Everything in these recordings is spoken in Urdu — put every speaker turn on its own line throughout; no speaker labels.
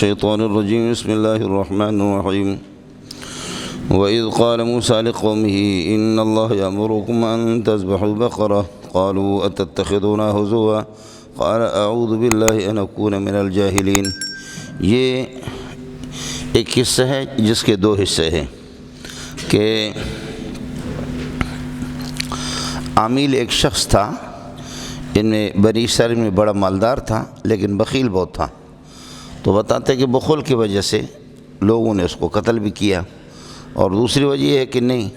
الشيطان الرجيم بسم الله الرحمن الرحيم وإذ قال موسى لقومه إن الله يأمركم أن تذبحوا بقرة قالوا أتتخذونا هزوا قال أعوذ بالله أن أكون من الجاهلين۔ یہ ایک قصہ ہے جس کے دو حصے ہیں کہ عامیل ایک شخص تھا، ان میں بنی اسرائیل میں بڑا مالدار تھا لیکن بخیل بہت تھا، تو بتاتے کہ بخل کی وجہ سے لوگوں نے اس کو قتل بھی کیا، اور دوسری وجہ یہ ہے کہ نہیں،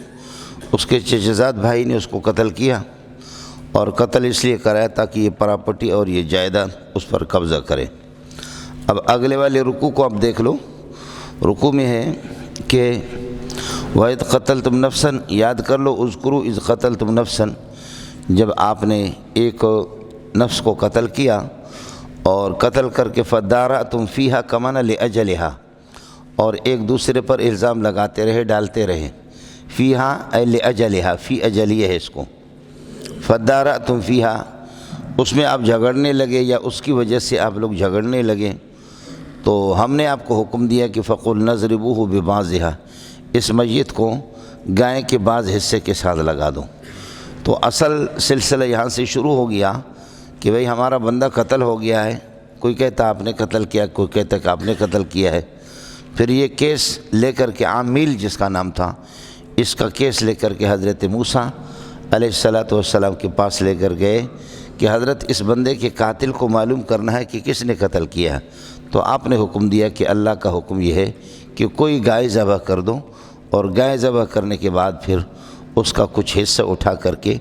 اس کے چچزاد بھائی نے اس کو قتل کیا، اور قتل اس لیے کرایا تاکہ یہ پراپرٹی اور یہ جائیداد اس پر قبضہ کرے۔ اب اگلے والے رکوع کو آپ دیکھ لو، رکوع میں ہے کہ وَإِذْ قَتَلْتُمْ نَفْسًا، یاد کر لو، اذکروا اذ قتلتم نفسا، جب آپ نے ایک نفس کو قتل کیا اور قتل کر کے فَدَّارَأْتُمْ فِيهَا كَمَنَ لِأَجَلِهَا، اور ایک دوسرے پر الزام لگاتے رہے، ڈالتے رہے، فِيهَا اے لِأَجَلِهَا، فی اجلیہ ہے اس کو، فَدَّارَأْتُمْ فِيهَا، اس میں آپ جھگڑنے لگے یا اس کی وجہ سے آپ لوگ جھگڑنے لگے، تو ہم نے آپ کو حکم دیا کہ فَقُلْ نَضْرِبُوهُ بِبَعْضِهَا، اس میت کو گائے کے بعض حصے کے ساتھ لگا دو۔ تو اصل سلسلہ یہاں سے شروع ہو گیا کہ بھئی ہمارا بندہ قتل ہو گیا ہے، کوئی کہتا آپ نے قتل کیا، کوئی کہتا کہ آپ نے قتل کیا ہے۔ پھر یہ کیس لے کر کے عامیل جس کا نام تھا، اس کا کیس لے کر کے حضرت موسیٰ علیہ السلام کے پاس لے کر گئے کہ حضرت اس بندے کے قاتل کو معلوم کرنا ہے کہ کس نے قتل کیا ہے۔ تو آپ نے حکم دیا کہ اللہ کا حکم یہ ہے کہ کوئی گائے ذبح کر دو، اور گائے ذبح کرنے کے بعد پھر اس کا کچھ حصہ اٹھا کر کے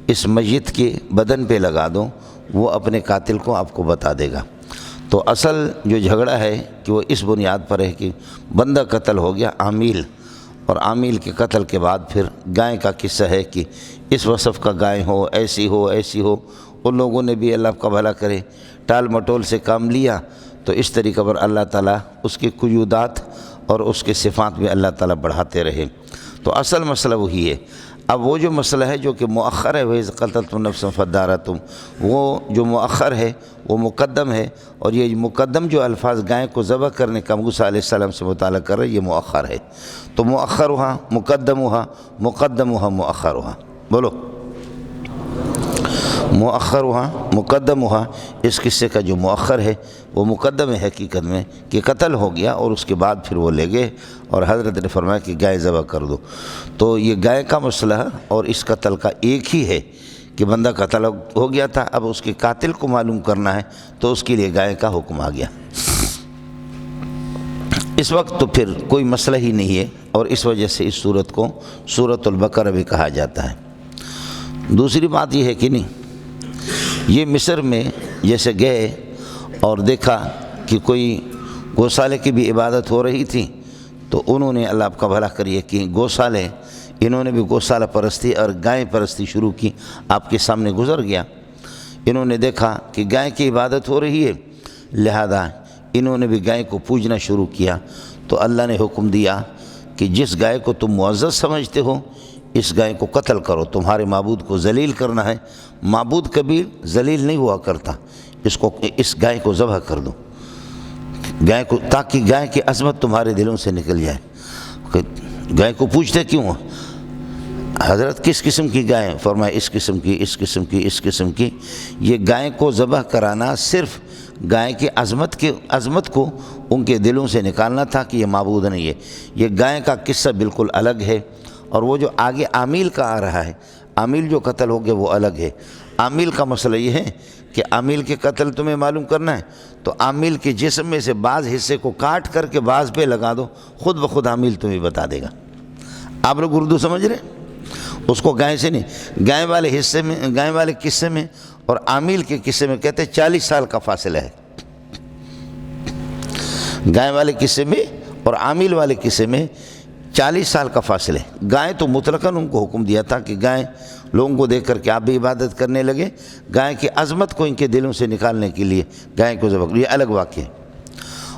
اس میت کے بدن پہ لگا دو، وہ اپنے قاتل کو آپ کو بتا دے گا۔ تو اصل جو جھگڑا ہے کہ وہ اس بنیاد پر ہے کہ بندہ قتل ہو گیا عامیل، اور عامیل کے قتل کے بعد پھر گائے کا قصہ ہے کہ اس وصف کا گائے ہو، ایسی ہو، ایسی ہو۔ ان لوگوں نے بھی اللہ کا بھلا کرے ٹال مٹول سے کام لیا، تو اس طریقے پر اللہ تعالیٰ اس کے قیودات اور اس کے صفات میں اللہ تعالیٰ بڑھاتے رہے۔ تو اصل مسئلہ وہی ہے۔ اب وہ جو مسئلہ ہے جو کہ مؤخر ہے، وَإِذْ قَتَلْتُمْ نَفْسًا فَادَّارَأْتُمْ، وہ جو مؤخر ہے وہ مقدم ہے، اور یہ مقدم جو الفاظ گائے کو ذبح کرنے کا موسیٰ علیہ السلام سے مطالعہ کر رہے، یہ مؤخر ہے۔ تو مؤخرها مقدمها، مقدمها مؤخرها، بولو مؤخرها مقدمها، اس قصے کا جو مؤخر ہے وہ مقدم ہے حقیقت میں کہ قتل ہو گیا، اور اس کے بعد پھر وہ لے گئے اور حضرت نے فرمایا کہ گائے ذبح کر دو۔ تو یہ گائے کا مسئلہ اور اس قتل کا ایک ہی ہے کہ بندہ قتل ہو گیا تھا، اب اس کے قاتل کو معلوم کرنا ہے، تو اس کے لیے گائے کا حکم آ گیا۔ اس وقت تو پھر کوئی مسئلہ ہی نہیں ہے، اور اس وجہ سے اس صورت کو سورۃ البقرہ بھی کہا جاتا ہے۔ دوسری بات یہ ہے کہ نہیں، یہ مصر میں جیسے گئے اور دیکھا کہ کوئی گوسالے کی بھی عبادت ہو رہی تھی، تو انہوں نے اللہ آپ کا بھلا کریے کہ گوسالے، انہوں نے بھی گوسالہ پرستی اور گائے پرستی شروع کی۔ آپ کے سامنے گزر گیا، انہوں نے دیکھا کہ گائے کی عبادت ہو رہی ہے، لہذا انہوں نے بھی گائے کو پوجنا شروع کیا۔ تو اللہ نے حکم دیا کہ جس گائے کو تم معزز سمجھتے ہو، اس گائے کو قتل کرو، تمہارے معبود کو ذلیل کرنا ہے۔ معبود کبھی ذلیل نہیں ہوا کرتا، اس گائے کو ذبح کر دو، گائے کو، تاکہ گائے کی عظمت تمہارے دلوں سے نکل جائے۔ گائے کو پوچھتے کیوں حضرت کس قسم کی گائے؟ فرمایا اس قسم کی، اس قسم کی، اس قسم کی۔ یہ گائے کو ذبح کرانا صرف گائے کی عظمت کو ان کے دلوں سے نکالنا تھا کہ یہ معبود نہیں ہے۔ یہ گائے کا قصہ بالکل الگ ہے، اور وہ جو آگے عامیل کا آ رہا ہے، عامیل جو قتل ہو گیا وہ الگ ہے۔ عامیل کا مسئلہ یہ ہے کہ عامیل کے قتل تمہیں معلوم کرنا ہے، تو عامیل کے جسم میں سے بعض حصے کو کاٹ کر کے بعض پہ لگا دو، خود بخود عامیل تمہیں بتا دے گا۔ آپ لوگ اردو سمجھ رہے ہیں؟ اس کو گائے سے نہیں، گائے والے حصے میں، گائے والے قصے میں اور عامیل کے قصے میں کہتے ہیں 40 سال کا فاصلہ ہے۔ گائے والے قصے میں اور عامیل والے قصے میں 40 سال کا فاصلہ ہے۔ گائے تو مطلقاً ان کو حکم دیا تھا کہ گائے لوگوں کو دیکھ کر کے آپ بھی عبادت کرنے لگے، گائے کی عظمت کو ان کے دلوں سے نکالنے کے لیے گائے کو ذبح، یہ الگ واقعہ ہے۔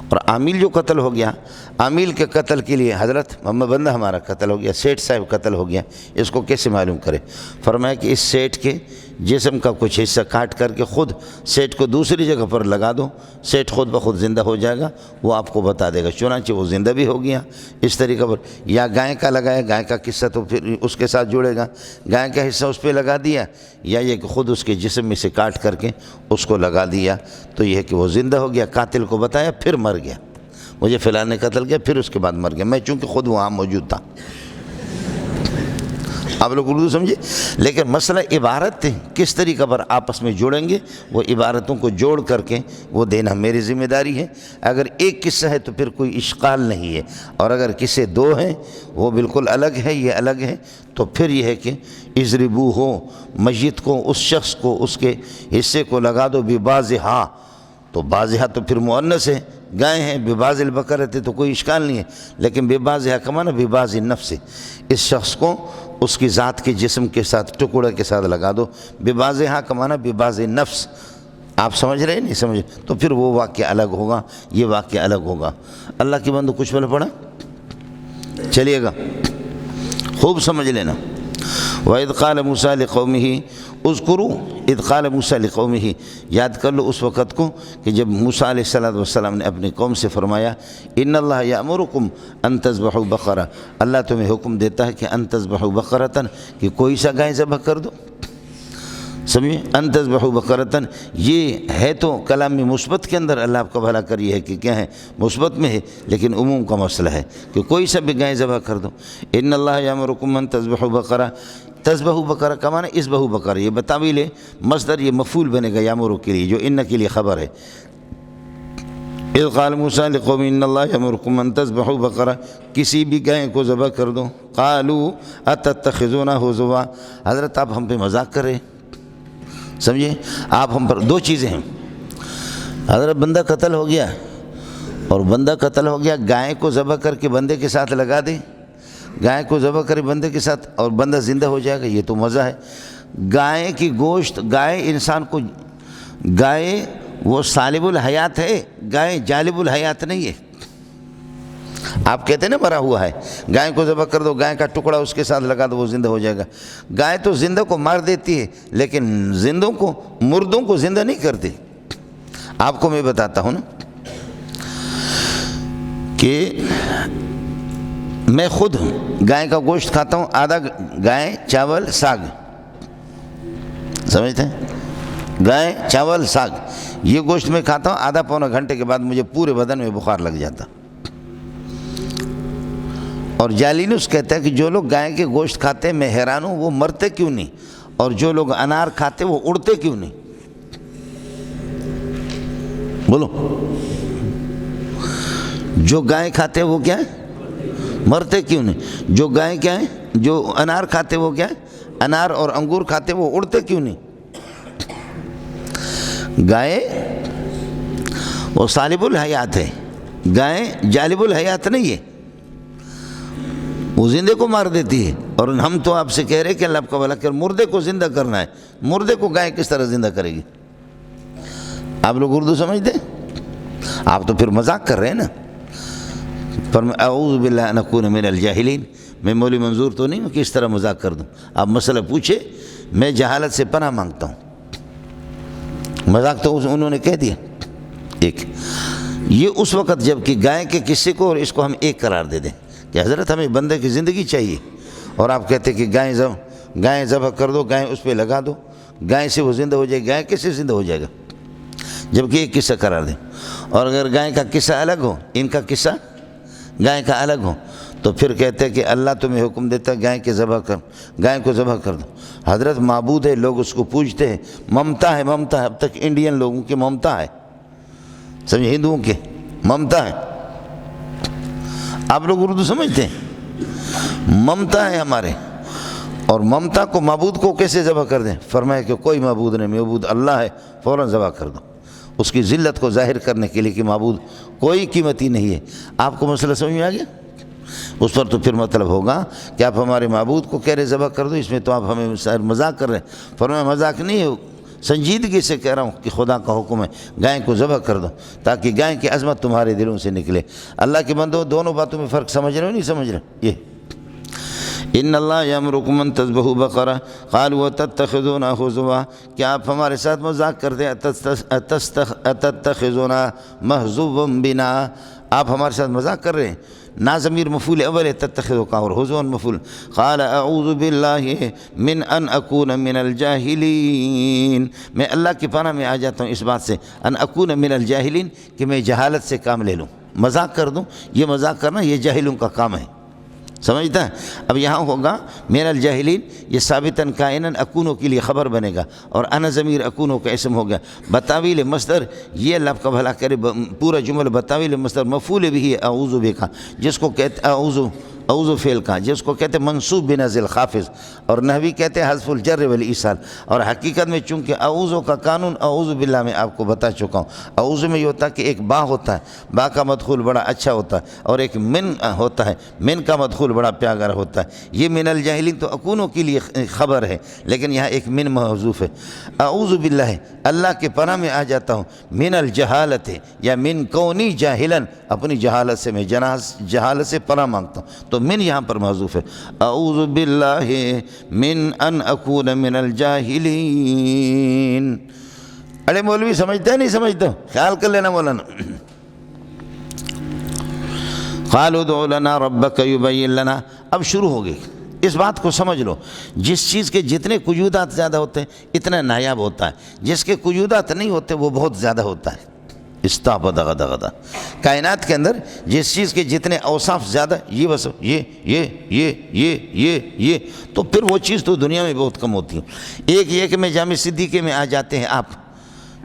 اور عامیل جو قتل ہو گیا، عامل کے قتل کے لیے حضرت محمد بندہ ہمارا قتل ہو گیا، سیٹھ صاحب قتل ہو گیا، اس کو کیسے معلوم کرے؟ فرمایا کہ اس سیٹھ کے جسم کا کچھ حصہ کاٹ کر کے خود سیٹھ کو دوسری جگہ پر لگا دو، سیٹھ خود بخود زندہ ہو جائے گا، وہ آپ کو بتا دے گا۔ چنانچہ وہ زندہ بھی ہو گیا اس طریقہ پر۔ یا گائے کا لگایا، گائے کا قصہ تو پھر اس کے ساتھ جڑے گا، گائے کا حصہ اس پہ لگا دیا، یا یہ کہ خود اس کے جسم میں سے کاٹ کر کے اس کو لگا دیا، تو یہ ہے کہ وہ زندہ ہو گیا۔ قاتل کو بتایا پھر مر گیا، مجھے فلاں نے قتل کیا، پھر اس کے بعد مر گیا، میں چونکہ خود وہاں موجود تھا۔ آپ لوگ اردو سمجھے؟ لیکن مسئلہ عبارت تھے، کس طریقہ پر آپس میں جوڑیں گے، وہ عبارتوں کو جوڑ کر کے وہ دینا میری ذمہ داری ہے۔ اگر ایک قصہ ہے تو پھر کوئی اشکال نہیں ہے، اور اگر قصے دو ہیں وہ بالکل الگ ہے، یہ الگ ہے، تو پھر یہ ہے کہ اضربو ہو، میت کو، اس شخص کو، اس کے حصے کو لگا دو ببازہا، تو بازہا تو پھر مؤنث ہے، گائے ہیں، بباز البقرۃ تو کوئی اشکال نہیں ہے، لیکن ببازہا کا معنی بباز النفس، اس شخص کو اس کی ذات کے جسم کے ساتھ، ٹکڑے کے ساتھ لگا دو، ببازہا کا معنی بباز النفس۔ آپ سمجھ رہے ہیں نہیں سمجھ؟ تو پھر وہ واقعہ الگ ہوگا، یہ واقعہ الگ ہوگا۔ اللہ کی بندو کچھ بول پڑا، چلیے گا، خوب سمجھ لینا۔ وَإِذْ قَالَ مُوسَىٰ لِقَوْمِهِ اذْكُرُوا اذ قال موسیٰ لقومہ، یاد کر لو اس وقت کو کہ جب موسیٰ علیہ السلام نے اپنی قوم سے فرمایا ان اللہ یأمرکم ان تذبحوا بقرہ، اللہ تمہیں حکم دیتا ہے کہ ان تذبحوا بقرۃ، کہ کوئی سا گائے ذبح کر دو۔ سمجھے؟ ان تذبحوا بقرۃ، یہ ہے تو کلام میں مثبت کے اندر، اللہ آپ کا بھلا کر، یہ ہے کہ کیا ہے مثبت میں ہے، لیکن عموم کا مسئلہ ہے کہ کوئی سا بھی گائے ذبح کر دو۔ ان اللہ یأمرکم ان تذبحوا بقرہ، تذبحوا بقرہ کا معنی اذبحوا بقرہ، یہ بتاویل ہے، مصدر یہ مفعول بنے گا یامرو کے لیے، جو ان کے لیے خبر ہے۔ اذ قال موسیٰ لقوم ان اللہ یأمرکم ان تذبحوا بقرہ، کسی بھی گائے کو ذبح کر دو۔ قالوا اتتخذونہ ہزوا، حضرت آپ ہم پہ مذاق کر رہے ہیں، سمجھے؟ آپ ہم پر دو چیزیں ہیں، حضرت بندہ قتل ہو گیا، اور بندہ قتل ہو گیا، گائے کو ذبح کر کے بندے کے ساتھ لگا دے، گائے کو ذبح کرے بندے کے ساتھ اور بندہ زندہ ہو جائے گا، یہ تو مزہ ہے۔ گائے کی گوشت، گائے انسان کو، گائے وہ سالب الحیات ہے، گائے جالب الحیات نہیں ہے۔ آپ کہتے ہیں نا مرا ہوا ہے، گائے کو ذبح کر دو، گائے کا ٹکڑا اس کے ساتھ لگا دو، وہ زندہ ہو جائے گا۔ گائے تو زندہ کو مار دیتی ہے، لیکن زندوں کو، مردوں کو زندہ نہیں کرتی۔ آپ کو میں بتاتا ہوں نا کہ میں خود گائے کا گوشت کھاتا ہوں، آدھا گائے چاول ساگ، سمجھتے ہیں؟ گائے چاول ساگ یہ گوشت میں کھاتا ہوں، آدھا پونا گھنٹے کے بعد مجھے پورے بدن میں بخار لگ جاتا۔ اور جالینوس کہتا ہے کہ جو لوگ گائے کے گوشت کھاتے ہیں میں حیران ہوں وہ مرتے کیوں نہیں، اور جو لوگ انار کھاتے وہ اڑتے کیوں نہیں؟ بولو، جو گائے کھاتے وہ کیا ہے؟ مرتے کیوں نہیں؟ جو گائے کیا ہے؟ جو انار کھاتے وہ کیا ہے؟ انار اور انگور کھاتے وہ اڑتے کیوں نہیں؟ گائے وہ سالب الحیات ہے، گائے جالب الحیات نہیں ہے، وہ زندے کو مار دیتی ہے۔ اور ہم تو آپ سے کہہ رہے کہ اللہ آپ کا بھلا کر، مردے کو زندہ کرنا ہے، مردے کو گائے کس طرح زندہ کرے گی؟ آپ لوگ اردو سمجھتے ہیں؟ آپ تو پھر مذاق کر رہے ہیں نا۔ اعوذ باللہ ان اکون من الجاہلین، میں مولوی منظور تو نہیں ہوں کہ اس طرح مذاق کر دوں۔ آپ مسئلہ پوچھے، میں جہالت سے پناہ مانگتا ہوں، مذاق تو انہوں نے کہہ دیا۔ ایک یہ اس وقت جب کہ گائے کے قصے کو اور اس کو ہم ایک قرار دے دیں کہ حضرت ہمیں بندے کی زندگی چاہیے، اور آپ کہتے کہ گائے ذبح کر دو، گائے اس پہ لگا دو، گائے سے وہ زندہ ہو جائے، گائے کیسے زندہ ہو جائے گا؟ جبکہ ایک قصہ قرار دیں۔ اور اگر گائے کا قصہ الگ ہو، ان کا قصہ گائے کا الگ ہو، تو پھر کہتے ہیں کہ اللہ تمہیں حکم دیتا ہے گائے کو ذبح کر دو۔ حضرت معبود ہے، لوگ اس کو پوجتے ہیں، ممتا ہے، ممتا ہے، اب تک انڈین لوگوں کی ممتا ہے، سمجھے؟ ہندوؤں کے ممتا ہے۔ آپ لوگ اردو سمجھتے ہیں؟ ممتا ہے ہمارے، اور ممتا کو، معبود کو کیسے ذبح کر دیں؟ فرمایا کہ کوئی معبود نہیں، معبود اللہ ہے، فوراً ذبح کر دو، اس کی ذلت کو ظاہر کرنے کے لیے کہ معبود کوئی قیمتی نہیں ہے۔ آپ کو مسئلہ سمجھ میں آ گیا؟ اس پر تو پھر مطلب ہوگا کہ آپ ہمارے معبود کو کہہ رہے ذبح کر دو، اس میں تو آپ ہمیں مذاق کر رہے ہیں۔ فرمایا مذاق نہیں ہے، سنجیدگی سے کہہ رہا ہوں کہ خدا کا حکم ہے گائے کو ذبح کر دو تاکہ گائے کی عظمت تمہارے دلوں سے نکلے۔ اللہ کے بندو دونوں باتوں میں فرق سمجھ رہے ہو نہیں سمجھ رہے؟ یہ ان اللہ یامرکم ان تذبحوا بقرہ قالوا تتخذونا ہزوا، کیا آپ ہمارے ساتھ مذاق کرتے ہیں؟ اتتخذونا مہزوا بنا، آپ ہمارے ساتھ مذاق کر رہے ہیں۔ نا ضمیر مفعول اول ہے، تتخذو کا، اور حزوا مفعول۔ قال اعوذ باللہ من ان اکون من الجاہلین، میں اللہ کی پناہ میں آ جاتا ہوں اس بات سے، ان اکون من الجاہلین، کہ میں جہالت سے کام لے لوں، مذاق کر دوں۔ یہ مذاق کرنا یہ جاہلوں کا کام ہے، سمجھتا ہے؟ اب یہاں ہوگا من الجاہلین، یہ ثابتاً کائناً اکونو کے لیے خبر بنے گا، اور انا ضمیر اکونو کا اسم ہو گیا۔ بتاویل مصدر، یہ اللہ کا بھلا کرے، پورا جملہ بتاویل مصدر مفعول بھی ہے اعوذ بکا، جس کو کہتے اعوذ فعل کا، جس کو کہتے منصوب بنزل خافض، اور نحوی کہتے ہیں حذف الجر والایصال، اور حقیقت میں چونکہ اعوذ کا قانون اعوذ باللہ میں آپ کو بتا چکا ہوں۔ اعوذ میں یہ ہوتا ہے کہ ایک با ہوتا ہے، با کا مدخول بڑا اچھا ہوتا ہے، اور ایک من ہوتا ہے، من کا مدخول بڑا پیارا ہوتا ہے۔ یہ من الجاہلین تو اکونوں کے لیے خبر ہے، لیکن یہاں ایک من محذوف ہے۔ اعوذ باللہ، اللہ کے پناہ میں آ جاتا ہوں، من الجہالت، یا من کونی جاہلا، اپنی جہالت سے میں جہالت سے پناہ مانگتا ہوں، تو من یہاں پر محذوف ہے۔ اعوذ باللہ من ان اکون من الجاہلین۔ ارے مولوی سمجھتے ہیں نہیں سمجھتے؟ خیال کر لینا مولانا۔ قالوا ادع لنا ربک یبین لنا، اب شروع ہو گئی، اس بات کو سمجھ لو، جس چیز کے جتنے قیودات زیادہ ہوتے ہیں اتنا نایاب ہوتا ہے، جس کے قیودات نہیں ہوتے وہ بہت زیادہ ہوتا ہے۔ استعبد غدا، کائنات کے اندر جس چیز کے جتنے اوصاف زیادہ، یہ بس یہ تو پھر وہ چیز تو دنیا میں بہت کم ہوتی ہے۔ ایک یہ کہ میں جامع صدیقے میں آ جاتے ہیں آپ،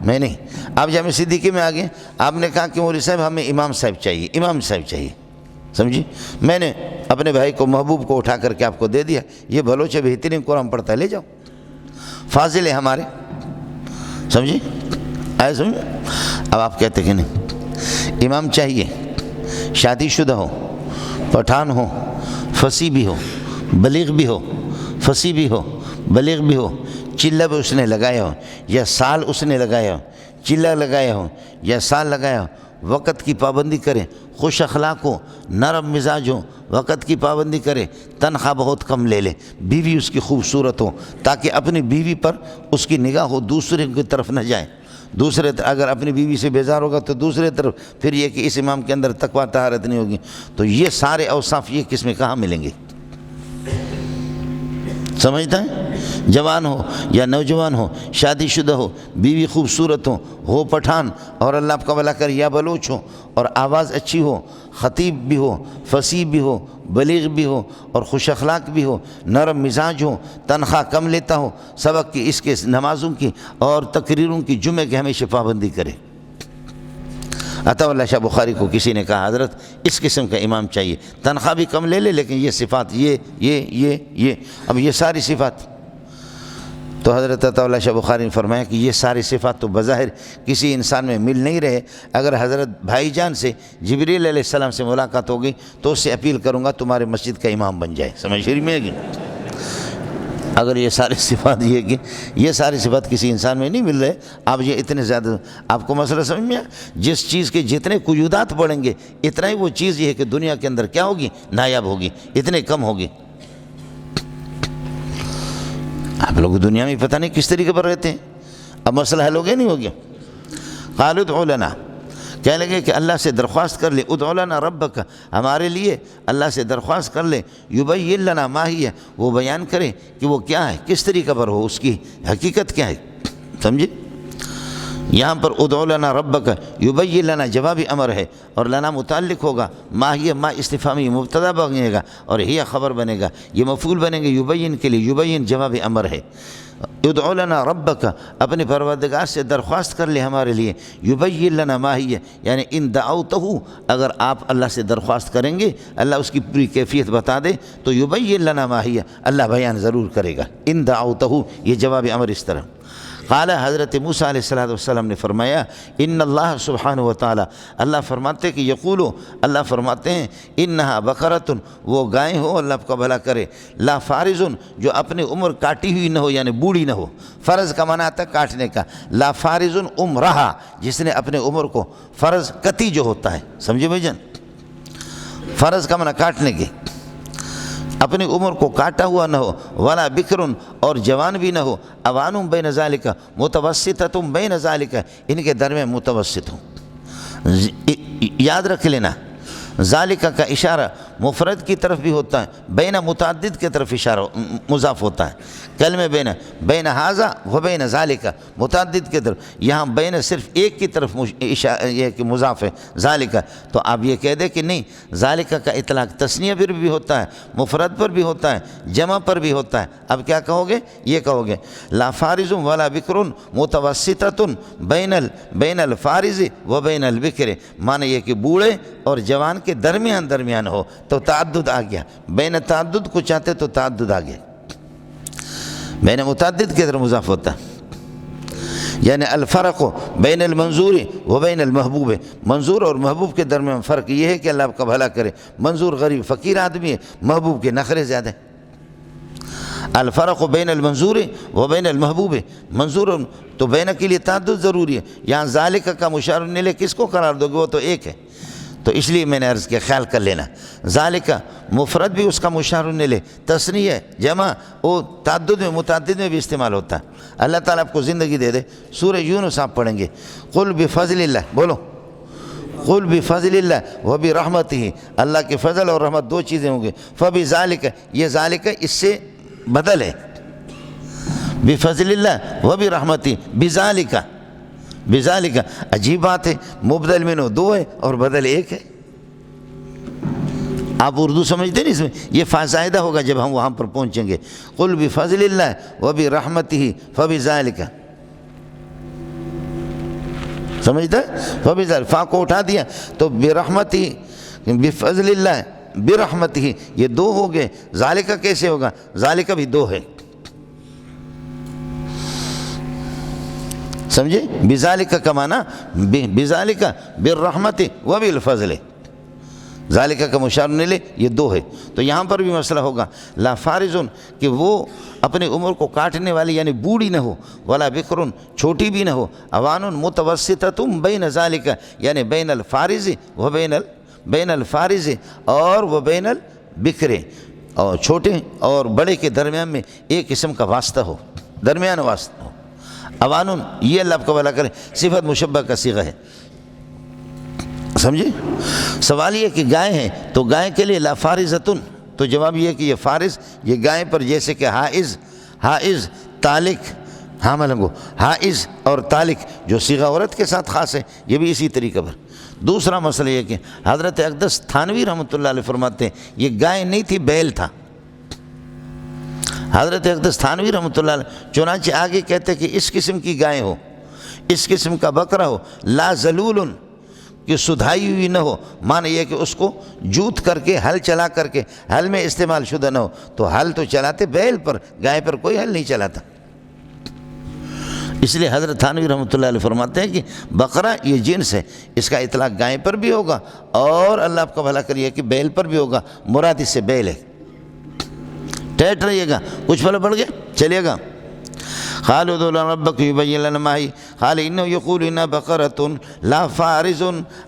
میں نہیں، آپ جامع صدیقے میں آ گئے، آپ نے کہا کہ مولوی صاحب ہمیں امام صاحب چاہیے، سمجھی؟ میں نے اپنے بھائی کو محبوب کو اٹھا کر کے آپ کو دے دیا، یہ بلوچ بہترین قرآن پڑھتا ہے، لے جاؤ، فاضل ہے ہمارے، سمجھی؟ آئے سمجھ؟ اب آپ کہتے کہ نہیں، امام چاہیے، شادی شدہ ہو، پٹھان ہو، فصیح بھی ہو، بلیغ بھی ہو، فصیح بھی ہو، بلیغ بھی ہو، چلہ بھی اس نے لگایا ہو یا سال اس نے لگایا ہو، چلہ لگایا ہو یا سال لگایا ہو، وقت کی پابندی کرے، خوش اخلاق ہو، نرم مزاج ہو، وقت کی پابندی کرے، تنخواہ بہت کم لے لے، بیوی اس کی خوبصورت ہو تاکہ اپنی بیوی پر اس کی نگاہ ہو دوسرے کی طرف نہ جائے، اگر اپنی بیوی سے بیزار ہوگا تو دوسرے طرف، پھر یہ کہ اس امام کے اندر تقویٰ طہارت نہیں ہوگی، تو یہ سارے اوصاف یہ کس میں کہاں ملیں گے؟ سمجھتا ہے؟ جوان ہو یا نوجوان ہو، شادی شدہ ہو، بیوی خوبصورت ہو پٹھان، اور اللہ آپ کا بھلا کر یا بلوچ ہو، اور آواز اچھی ہو، خطیب بھی ہو، فصیح بھی ہو، بلیغ بھی ہو، اور خوش اخلاق بھی ہو، نرم مزاج ہو، تنخواہ کم لیتا ہو، سبق کی، اس کے نمازوں کی اور تقریروں کی، جمعے کے ہمیشہ پابندی کرے۔ عطا اللہ شاہ بخاری کو کسی نے کہا حضرت اس قسم کا امام چاہیے، تنخواہ بھی کم لے لے لیکن یہ صفات، یہ اب یہ ساری صفات، تو حضرت عطا اللہ شاہ بخاری نے فرمایا کہ یہ ساری صفات تو بظاہر کسی انسان میں مل نہیں رہے، اگر حضرت بھائی جان سے جبریل علیہ السلام سے ملاقات ہوگی تو اس سے اپیل کروں گا تمہارے مسجد کا امام بن جائے، سمجھ میں گی؟ اگر یہ ساری صفات، یہ ساری صفات کسی انسان میں نہیں مل رہے، آپ یہ اتنے زیادہ، آپ کو مسئلہ سمجھ میں آیا؟ جس چیز کے جتنے قیودات بڑھیں گے اتنا ہی وہ چیز یہ ہے کہ دنیا کے اندر کیا ہوگی؟ نایاب ہوگی، اتنے کم ہوگی۔ آپ لوگ دنیا میں پتہ نہیں کس طریقے پر رہتے ہیں، اب مسئلہ حل ہو گیا نہیں ہو گیا؟ قالوا ادع لنا، کہنے لگے کہ اللہ سے درخواست کر لے، ادع لنا ربک، ہمارے لیے اللہ سے درخواست کر لے، یبین لنا ما ہی، وہ بیان کرے کہ وہ کیا ہے، کس طریقے پر ہو، اس کی حقیقت کیا ہے، سمجھے؟ یہاں پر ادع لنا ربک، یبین لنا جوابی امر ہے، اور لنا متعلق ہوگا، ما ہی، ما استفہامی مبتدا بنے گا، اور ہی خبر بنے گا، یہ مفعول بنے گا یبین کے لیے، یبین جوابی امر ہے۔ ادع لنا ربک، اپنے پروردگار سے درخواست کر لے ہمارے لیے، یبین لنا ما ہی، یعنی ان دعوتہ، اگر آپ اللہ سے درخواست کریں گے، اللہ اس کی پوری کیفیت بتا دے تو یبین لنا ما ہی، اللہ بیان ضرور کرے گا، ان دعوتہ، یہ جواب امر اس طرح۔ قال حضرت موسیٰ علیہ السلام نے فرمایا ان اللہ سبحانہ و تعالی، اللہ فرماتے کہ یقولو، اللہ فرماتے ہیں انہا بقرۃ، وہ گائے ہو، اللہ آپ کا بھلا کرے، لا فارضن، جو اپنی عمر کاٹی ہوئی نہ ہو یعنی بوڑھی نہ ہو، فرض کا معنی آتا ہے کاٹنے کا، لا فارضن عمرہا، جس نے اپنے عمر کو، فرض قطعی جو ہوتا ہے، سمجھے بھائی جان، فرض کا معنی کاٹنے کی، اپنی عمر کو کاٹا ہوا نہ ہو، ولا بکرن، اور جوان بھی نہ ہو، اوانم بین ذالک، متوسطتم بین ذالک، ان کے درمیان متوسط ہوں۔ یاد رکھ لینا ذالک کا اشارہ مفرد کی طرف بھی ہوتا ہے، بین متعدد کی طرف اشارہ مضاف ہوتا ہے، کلمہ بین ھذا و بین ذالک، متعدد کی طرف، یہاں بین صرف ایک کی طرف یہ کہ مضاف ہے ذالک، تو آپ یہ کہہ دیں کہ نہیں، ذالک کا اطلاق تثنیہ پر بھی ہوتا ہے، مفرد پر بھی ہوتا ہے، جمع پر بھی ہوتا ہے، اب کیا کہو گے؟ یہ کہو گے لا فارض ولا بکر متوسطۃ بین الفارض و بین البکر، معنی یہ کہ بوڑھے اور جوان کے درمیان ہو، تو تعدد آ گیا، بین تعدد کو چاہتے تو تعدد آ گیا، بین متعدد کے اندر مضاف ہوتا ہے، یعنی الفرق بین المنظور و بین المحبوب، منظور اور محبوب کے درمیان فرق یہ ہے کہ اللہ آپ کا بھلا کرے، منظور غریب فقیر آدمی ہے، محبوب کے نخرے زیادہ ہیں، الفرق بین المنظور و بین المحبوب، منظور تو بین کے لیے تعدد ضروری ہے، یہاں ذالک کا مشار الیہ کس کو قرار دو گے؟ وہ تو ایک ہے، تو اس لیے میں نے عرض کیا خیال کر لینا، ذالک مفرد بھی اس کا مشار الیہ، تثنیہ جمع وہ تعدد میں متعدد میں بھی استعمال ہوتا ہے۔ اللہ تعالیٰ آپ کو زندگی دے دے، سورہ یونس آپ پڑھیں گے، قل بفضل اللہ، بولو قل بفضل اللہ وبرحمتہ، اللہ کے فضل اور رحمت دو چیزیں ہوں گے، فبذالک، یہ ذالک اس سے بدل ہے، بفضل اللہ وبرحمتہ، بذالک، بذالک، عجیب بات ہے، مبدل منہ دو ہے اور بدل ایک ہے، آپ اردو سمجھتے ہیں اس میں، یہ فائدہ ہوگا جب ہم وہاں پر پہنچیں گے، قل بفضل اللہ وبرحمتہ فبذالک، سمجھتا ہے؟ فبذالک، فا کو اٹھا دیا تو برحمتہ، بفضل اللہ برحمتہ، یہ دو ہو گئے، ذالک کیسے ہوگا؟ ذالک بھی دو ہے، سمجھے؟ بذالک کا معنی بذالک بالرحمت و بالفضل، ذالک کا مشار الیہ یہ دو ہے، تو یہاں پر بھی مسئلہ ہوگا لا فارضن، کہ وہ اپنی عمر کو کاٹنے والی یعنی بوڑھی نہ ہو، ولا بکرن، چھوٹی بھی نہ ہو، اوان متوسطۃ بین ذالک، یعنی بین الفارض و بین الفارض اور وہ بین البکر، اور چھوٹے اور بڑے کے درمیان میں ایک قسم کا واسطہ ہو، درمیان واسطہ ہو، اوانن، یہ اللہ آپ کو بھلا کرے، صفت مشبہ کا صیغہ ہے، سمجھے؟ سوال یہ کہ گائے ہیں تو گائے کے لیے لا فارضتن، تو جواب یہ کہ یہ فارض یہ گائے پر، جیسے کہ حائض طالق، حامل گو حائض اور طالق جو صیغہ عورت کے ساتھ خاص ہے، یہ بھی اسی طریقے پر۔ دوسرا مسئلہ یہ کہ حضرت اقدس تھانوی رحمۃ اللہ علیہ فرماتے ہیں یہ گائے نہیں تھی، بیل تھا، حضرت اقدس تھانوی رحمۃ اللہ علیہ، چنانچہ آگے کہتے کہ اس قسم کی گائے ہو، اس قسم کا بکرا ہو، لا ذلول، کہ سدھائی ہوئی نہ ہو، معنی یہ کہ اس کو جوت کر کے ہل چلا کر کے ہل میں استعمال شدہ نہ ہو، تو ہل تو چلاتے بیل پر، گائے پر کوئی ہل نہیں چلاتا، اس لیے حضرت تھانوی رحمۃ اللہ علیہ فرماتے ہیں کہ بقرہ یہ جنس ہے، اس کا اطلاق گائے پر بھی ہوگا اور اللہ آپ کا بھلا کریے کہ بیل پر بھی ہوگا، مراد اس سے بیل ہے۔ ٹیٹ رہیے گا، کچھ پھل بڑھ گیا، چلیے گا۔ قالوا ادعوا لنا ربك يبين لنا ما هي قال انه يقول انها بقرة لا فارض،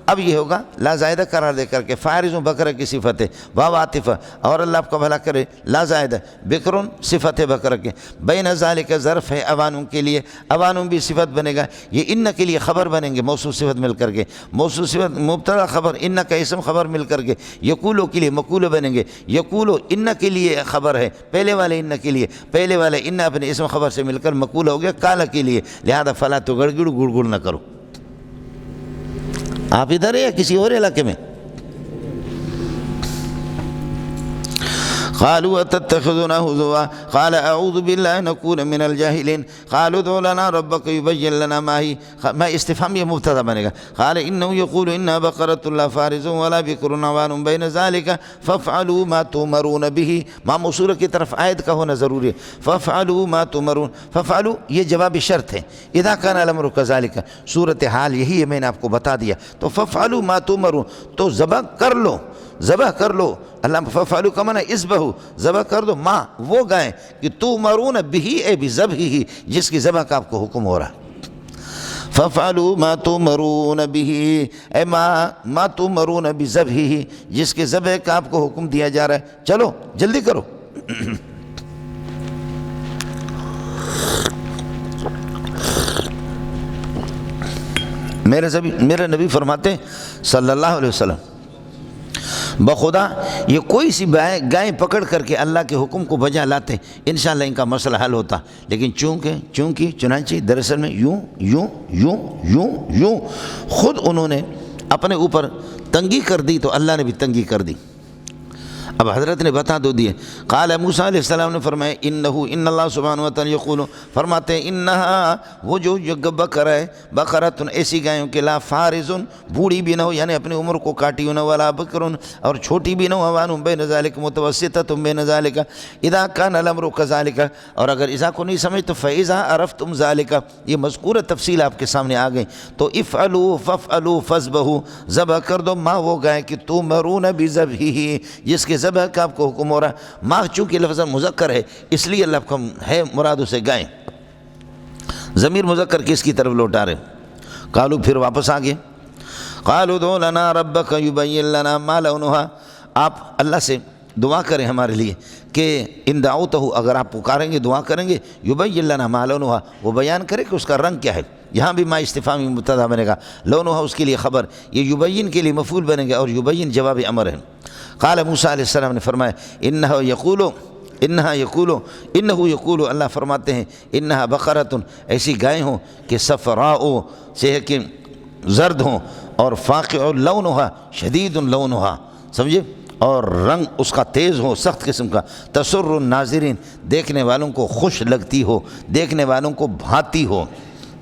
اب یہ ہوگا لا زائدہ قرار دے کر کے، فارض بقرہ کی صفت ہے، واو عاطفہ، اور اللہ آپ کا بھلا کرے لا زائدہ، بکر صفت ہے بقرہ کے، بین ذالک ظرف ہے اوانم کے لیے، اوانم بھی صفت بنے گا، یہ ان کے لیے خبر بنیں گے، موصوف صفت مل کر کے، موصوف صفت مبتدا خبر، ان کا اسم خبر مل کر کے، یقولو کے لیے مقولو بنیں گے، یقولو ان کے لیے خبر ہے، پہلے والے ان کے لیے، پہلے والے ان اپنے اسم خبر سے مل کر مقول ہو گیا کالا کے لیے، لہذا فلا تو گڑگڑ گڑگڑ نہ کرو۔ آپ ادھر ہے یا کسی اور علاقے میں؟ قالوا اتتخذنا هزوا قال اعوذ بالله ان اكون من الجاهلين قالوا ادع لنا ربك يبين لنا ما هي ما استفهام یہ مبتدا بنے گا قال انه يقول انها بقرة لا فارض ولا بكر عوان بين ذلك فافعلوا ما تؤمرون به ما موصول کی طرف عائد کا ہونا ضروری ہے فافعلوا ما تؤمرون فافعلوا یہ جواب شرط ہے اذا كان الامر كذلك صورت حال یہی ہے میں نے آپ کو بتا دیا تو فافعلوا ما تؤمرون تو ذبح کر لو اللہ ففعلوا کا معنی اذبحوا ذبح کر دو ما وہ گائے کہ تؤمرون به اے بذبحه جس کی ذبح کا آپ کو حکم ہو رہا ہے ففعلوا ما تؤمرون به اے ما تؤمرون بذبحه جس کے ذبح کا آپ کو حکم دیا جا رہا ہے چلو جلدی کرو میرے نبی فرماتے ہیں صلی اللہ علیہ وسلم بخدا یہ کوئی سی گائیں پکڑ کر کے اللہ کے حکم کو بجا لاتے انشاءاللہ ان کا مسئلہ حل ہوتا لیکن چنانچہ دراصل میں یوں خود انہوں نے اپنے اوپر تنگی کر دی تو اللہ نے بھی تنگی کر دی اب حضرت نے بتا دو دیے قال موسیٰ علیہ السلام نے فرمایا ان اللہ سبحانہ وتعالی یقول فرماتے ہیں انہا وہ جو بکر ہے بقرۃ ایسی گایوں کے لا فارض بوڑھی بھی نہ ہو یعنی اپنی عمر کو کاٹی نہ ولا بکر اور چھوٹی بھی نہ ہو اوان بین ذالک متوسطۃ بین ذالک اذا کان الامر کذالک اور اگر اذا کو نہیں سمجھ تو فاذا عرفتم ذالک یہ مذکورہ تفصیل آپ کے سامنے آ گئی تو افعلوا فافعلوا فذبحوا ذبح کر دو ما وہ گائے کہ تؤمرون بذبحہ جس کے ذبح کا آپ کو حکم ہو رہا ہے ماں چونکہ لفظ مذکر ہے اس لیے اللہ کو ہے مراد اسے گائیں ضمیر مذکر کس کی طرف لوٹا رہے قالو پھر واپس آگے قالوا ادع لنا ربک یبین لنا ما لونها آپ اللہ سے دعا کریں ہمارے لیے کہ ان دعوتہ اگر آپ پکاریں گے دعا کریں گے یبین لنا ما لونها وہ بیان کرے کہ اس کا رنگ کیا ہے یہاں بھی ما استفہامی مبتدا بنے گا لونها اس کے لیے خبر یہ یبین کے لیے مفعول بنے گا اور یبین جواب امر ہے قال موسیٰ علیہ السلام نے فرمایا انہا یقولو اللہ فرماتے ہیں انہا بقرۃ ایسی گائیں ہوں کہ صفراء سے کہ زرد ہوں اور فاقع لونہا شدید لونہا سمجھے اور رنگ اس کا تیز ہو سخت قسم کا تسر الناظرین دیکھنے والوں کو خوش لگتی ہو دیکھنے والوں کو بھاتی ہو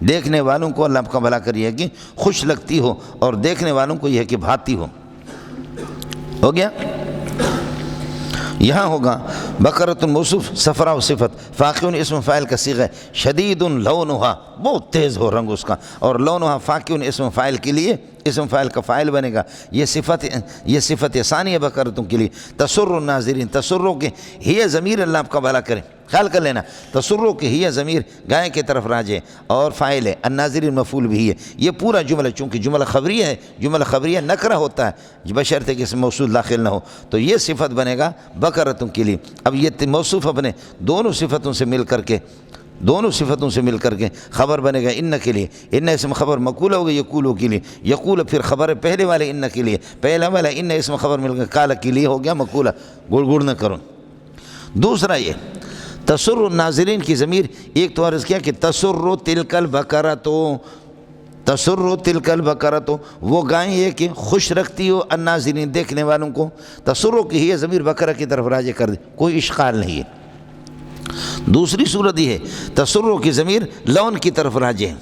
دیکھنے والوں کو اللہ کا بھلا کریے کہ خوش لگتی ہو اور دیکھنے والوں کو یہ ہے کہ بھاتی ہو گیا یہاں ہوگا بقرۃ موصوف صفراء صفت فاقع اسم فاعل کا صیغہ شدید لونہا بہت تیز ہو رنگ اس کا اور لونہا فاقع اسم فاعل کے لیے اسم فاعل کا فاعل بنے گا یہ صفت ثانیہ بقرۃ کے لیے تسر الناظرین تسروں کے ہی ضمیر اللہ آپ کا بھلا کرے خیال کر لینا تسروں کے ہی ضمیر گائے کی طرف راجع اور فاعل ہے الناظرین مفعول بھی ہے یہ پورا جملہ چونکہ جملہ خبریہ ہے جملہ خبریہ نکرہ ہوتا ہے بشرطے کہ اس میں موصول داخل نہ ہو تو یہ صفت بنے گا بقرۃ کے لیے اب یہ موصوف اپنے دونوں صفتوں سے مل کر کے خبر بنے گا ان کے لیے ان اسم خبر مقولہ ہوگا یقولو کے لیے یقول پھر خبر پہلے والے ان کے لیے پہلا والا ان اسم خبر مل کر کالا کے لیے ہو گیا مقولہ گڑ نہ کرو دوسرا یہ تسر الناظرین کی ضمیر ایک تو عرض کیا کہ تسر تلک البقرۃ وہ گائیں یہ کہ خوش رکھتی ہو الناظرین دیکھنے والوں کو تسروں کی ہی ضمیر بقرہ کی طرف راجع کر دے کوئی اشکال نہیں ہے دوسری صورت یہ ہے تسروں کی ضمیر لون کی طرف راجع ہے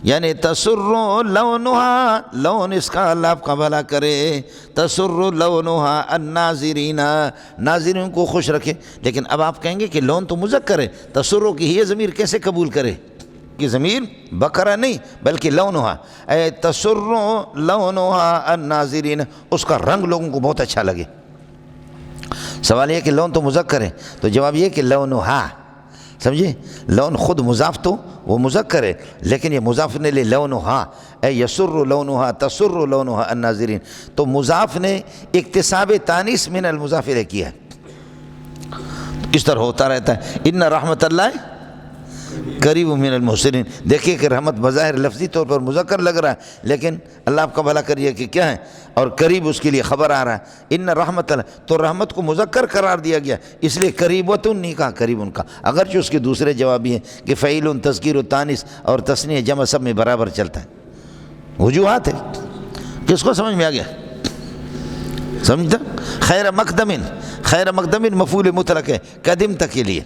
یعنی تسر لونہا لون اس کا اللہ آپ کا بھلا کرے تسر لونہا الناظرین ناظرین کو خوش رکھے لیکن اب آپ کہیں گے کہ لون تو مذکر ہے تسروں کی یہ ضمیر کیسے قبول کرے کہ ضمیر بقرہ نہیں بلکہ لونہا اے تسر لونہا الناظرین اس کا رنگ لوگوں کو بہت اچھا لگے سوال یہ کہ لون تو مذکر ہے تو جواب یہ کہ لونہا سمجھے لون خود مضاف تو وہ مذکر ہے لیکن یہ مضاف نے لے لونہا اے یسر لونہا تسر لونہا الناظرین تو مضاف نے اکتساب تانیث من المضاف الیہ کیا ہے اس طرح ہوتا رہتا ہے ان رحمت اللہ قریب من المحسنین دیکھیے کہ رحمت بظاہر لفظی طور پر مذکر لگ رہا ہے لیکن اللہ آپ کا بھلا کریے کہ کیا ہے اور قریب اس کے لیے خبر آ رہا ہے ان رحمت اللہ تو رحمت کو مذکر قرار دیا گیا اس لیے قریبۃ نہیں کہا قریب ان کا اگرچہ اس کے دوسرے جوابی ہیں کہ فعیل تذکیر و تانیث اور تثنیہ جمع سب میں برابر چلتا ہے وجوہات ہے کس کو سمجھ میں آ گیا سمجھتا؟ خیر مقدمن مفعول مطلق ہے قدمت کے لیے.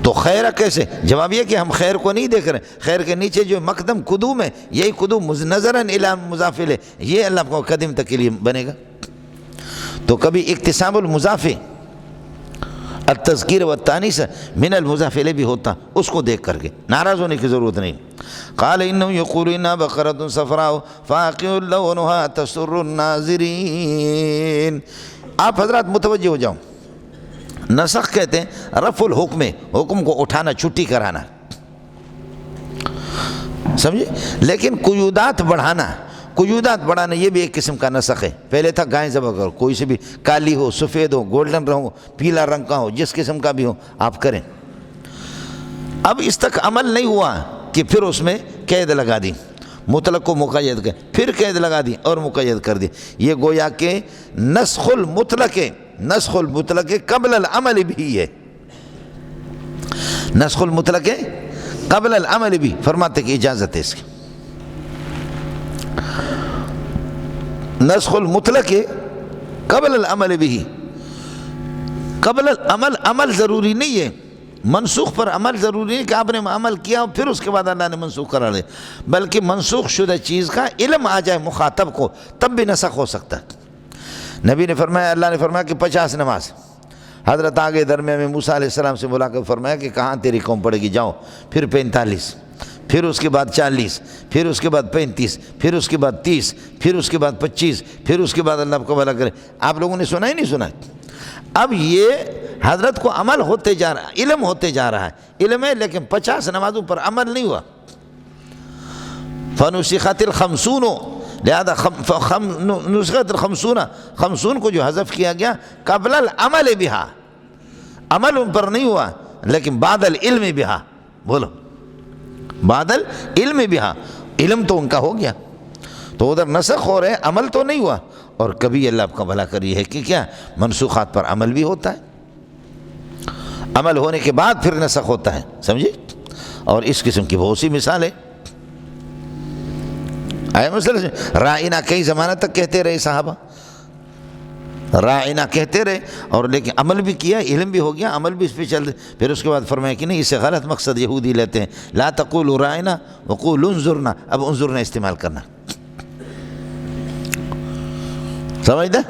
تو خیر کیسے؟ جواب یہ کہ ہم خیر کو نہیں دیکھ رہے. خیر کے نیچے جو مقدم قدوم ہے، یہی قدوم نظراً الی مضاف الیہ، یہ اللہ کو قدمت کے لیے بنے گا. تو کبھی اکتساب المضاف التذکیر والتانیث من المضاف الیہ بھی ہوتا، اس کو دیکھ کر کے ناراض ہونے کی ضرورت نہیں. قال انه يقول انها بقرة صفراء فاقع لونها تسر الناظرین. آپ حضرات متوجہ ہو جاؤ، نسخ کہتے ہیں رفع الحکم، حکم کو اٹھانا، چھٹی کرانا، سمجھے؟ لیکن قیودات بڑھانا یہ بھی ایک قسم کا نسخ ہے. پہلے تھا گائے ذبح کرو، کوئی سے بھی کالی ہو، سفید ہو، گولڈن رنگ ہو، پیلا رنگ کا ہو، جس قسم کا بھی ہو آپ کریں. اب اس تک عمل نہیں ہوا کہ پھر اس میں قید لگا دی، مطلق کو مقید کر، پھر قید لگا دی اور مقید کر دی. یہ گویا کہ نسخ المطلق قبل العمل بھی ہے. نسخ المطلق قبل العمل بھی فرماتے کہ اجازت ہے اس کی. نسخ المطلق قبل العمل بھی، قبل العمل عمل ضروری نہیں ہے، منسوخ پر عمل ضروری نہیں کہ آپ نے عمل کیا اور پھر اس کے بعد اللہ نے منسوخ کرا دے، بلکہ منسوخ شدہ چیز کا علم آ جائے مخاطب کو تب بھی نسخ ہو سکتا ہے. نبی نے فرمایا، اللہ نے فرمایا کہ 50 نماز. حضرت آگے درمیان میں موسیٰ علیہ السلام سے بلا کر فرمایا کہ کہاں تیری قوم پڑے گی، جاؤ. پھر 45، پھر اس کے بعد 40، پھر اس کے بعد 35، پھر اس کے بعد 30، پھر اس کے بعد 25، پھر اس کے بعد اللہ کو بھلا کرے. آپ لوگوں نے سنا ہی نہیں سنا؟ اب یہ حضرت کو عمل ہوتے جا رہا ہے، علم ہوتے جا رہا ہے، علم ہے لیکن 50 نمازوں پر عمل نہیں ہوا. فنسخت الخمسون، لہذا نسخت الخمسون، 50 کو جو حذف کیا گیا قبل العمل بہا، عمل ان پر نہیں ہوا لیکن بعد العلم بہا. بولو بعد العلم بہا، علم تو ان کا ہو گیا، تو ادھر نسخ ہو رہے، عمل تو نہیں ہوا. اور کبھی اللہ آپ کا بھلا کری ہے کہ کیا منسوخات پر عمل بھی ہوتا ہے، عمل ہونے کے بعد پھر نسخ ہوتا ہے، سمجھے؟ اور اس قسم کی بہت سی مثال ہے. آئے مسئلہ رائنا کئی زمانہ تک کہتے رہے صحابہ، رائنا کہتے رہے، اور لیکن عمل بھی کیا، علم بھی ہو گیا، عمل بھی اس پہ چل. پھر اس کے بعد فرمایا کہ نہیں، اس سے غلط مقصد یہودی لیتے ہیں، لا تقولوا رائنا وقولوا انظرنا. اب انظرنا استعمال کرنا، سمجھتا؟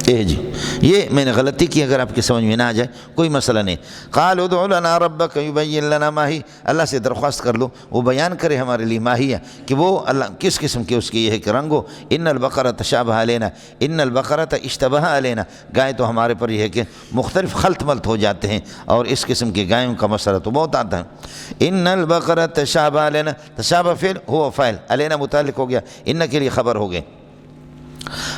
جی یہ میں نے غلطی کی، اگر آپ کی سمجھ میں نہ آ جائے کوئی مسئلہ نہیں. قالوا ادع لنا ربک یبین لنا ما ہی، اللہ سے درخواست کر لو وہ بیان کرے ہمارے لیے ما ہی، کہ وہ اللہ کس قسم کے اس کی یہ ہے کہ رنگ ہو. ان البقرۃ تشابہ علینا، ان البقرۃ اشتبہ علینا، گائے تو ہمارے پر یہ ہے کہ مختلف خلط ملط ہو جاتے ہیں، اور اس قسم کے گایوں کا مسئلہ تو بہت آتا ہے. ان البقرۃ تشابہ علینا، تشابہ فعل ہوا فاعل، علینا متعلق ہو گیا، ان کے لیے خبر ہو گئے.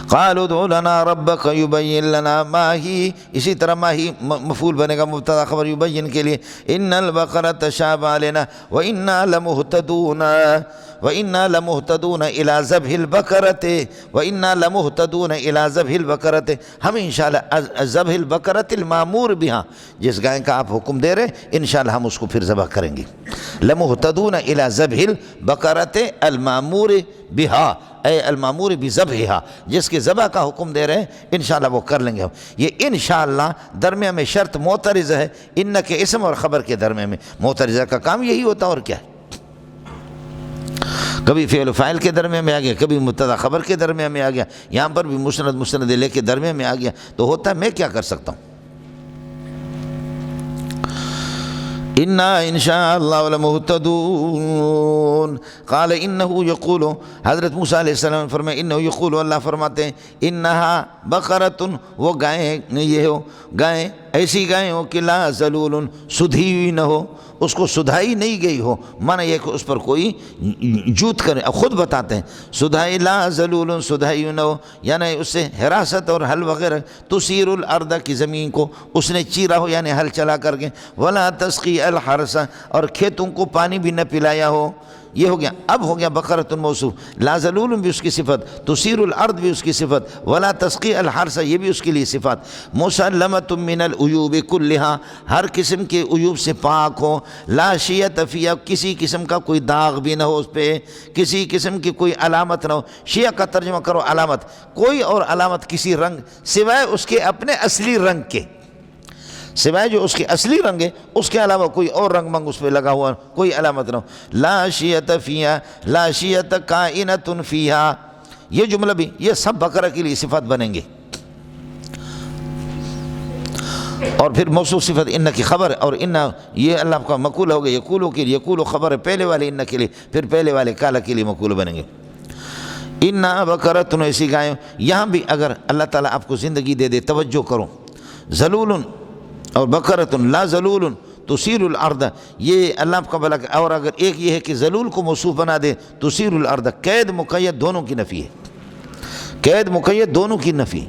قالوا ادع لنا ربک یبین لنا ما ہی، اسی طرح ما ہی مفعول بنے گا مبتدا خبر یبین کے لیے. ان البقرۃ تشابہ علینا وإنا لمهتدون، وإنا لمهتدون إلى ذبح البقرۃ، وإنا لمهتدون إلى ذبح البقرۃ. ہم انشاءاللہ ذبح البقرۃ المامور بها، جس گائے کا آپ حکم دے رہے انشاءاللہ ہم اس کو پھر ذبح کریں گے. لمهتدون إلى ذبح البقرۃ المامور بها، اے المامور بذبحها، جس کے ذبح کا حکم دے رہے ہیں انشاءاللہ وہ کر لیں گے ہم. یہ انشاءاللہ درمیان میں شرط معترض ہے، ان کے اسم اور خبر کے درمیان میں معترضہ کا کام یہی ہوتا، اور کیا ہے؟ کبھی فعل و فاعل کے درمیان میں آ گیا، کبھی مبتدا خبر کے درمیان میں آ گیا، یہاں پر بھی مسند لے کے درمیان میں آ گیا، تو ہوتا ہے میں کیا کر سکتا ہوں. انا ان شاء اللہ لمہتدون. قال انه یقول، حضرت موسیٰ علیہ السلام نے فرمایا انه یقول، اللہ فرماتے ہیں انہا بقرۃ، وہ گائیں، یہ ہو گائیں، ایسی گائیں ہو کہ لا ذلول، سدھی ہوئی نہ ہو، اس کو سدھائی نہیں گئی ہو، معنی یہ کہ اس پر کوئی جوت کرے. اب خود بتاتے ہیں سدھائی، لا ذلول، سدھائی نہ ہو، یعنی اس سے حراست اور حل وغیرہ، تثیر الارض کی زمین کو اس نے چیرا ہو، یعنی حل چلا کر کے، ولا تسقی الحرث، اور کھیتوں کو پانی بھی نہ پلایا ہو. یہ ہو گیا. اب ہو گیا بقرۃ موصوف. لا ذلول بھی اس کی صفت، تثیر الارض بھی اس کی صفت، ولا تسقی الحرث یہ بھی اس کے لیے صفات. مسلمۃ من العیوب کلھا، ہر قسم کے عیوب سے پاک ہو. لا شیۃ فیہا، کسی قسم کا کوئی داغ بھی نہ ہو اس پہ، کسی قسم کی کوئی علامت نہ ہو. شیعہ کا ترجمہ کرو علامت، کوئی اور علامت کسی رنگ سوائے اس کے اپنے اصلی رنگ کے، سوائے جو اس کے اصلی رنگ ہے اس کے علاوہ کوئی اور رنگ منگ اس پہ لگا ہوا کوئی علامت نہ ہو. لا شیۃ فیہا، لا شیۃ کائنۃ فیہا، یہ جملہ بھی یہ سب بقرہ کے لیے صفات بنیں گے. اور پھر موصوف صفت ان کی خبر، اور ان یہ اللہ کا مقول ہو گیا. یقولو کے لیے یقولو خبر ہے پہلے والے ان کے لیے، پھر پہلے والے کالا کے لیے مقول بنیں گے. ان بقرۃ، ایسی گائے. یہاں بھی اگر اللہ تعالیٰ آپ کو زندگی دے دے، توجہ کرو، ذلول اور بقرۃ لا ذلول تثیر الارض، یہ اللہ آپ کا بھلا. اور اگر ایک یہ ہے کہ ذلول کو موصوف بنا دے، تثیر الارض، قید مقید دونوں کی نفی ہے، قید مقید دونوں کی نفی.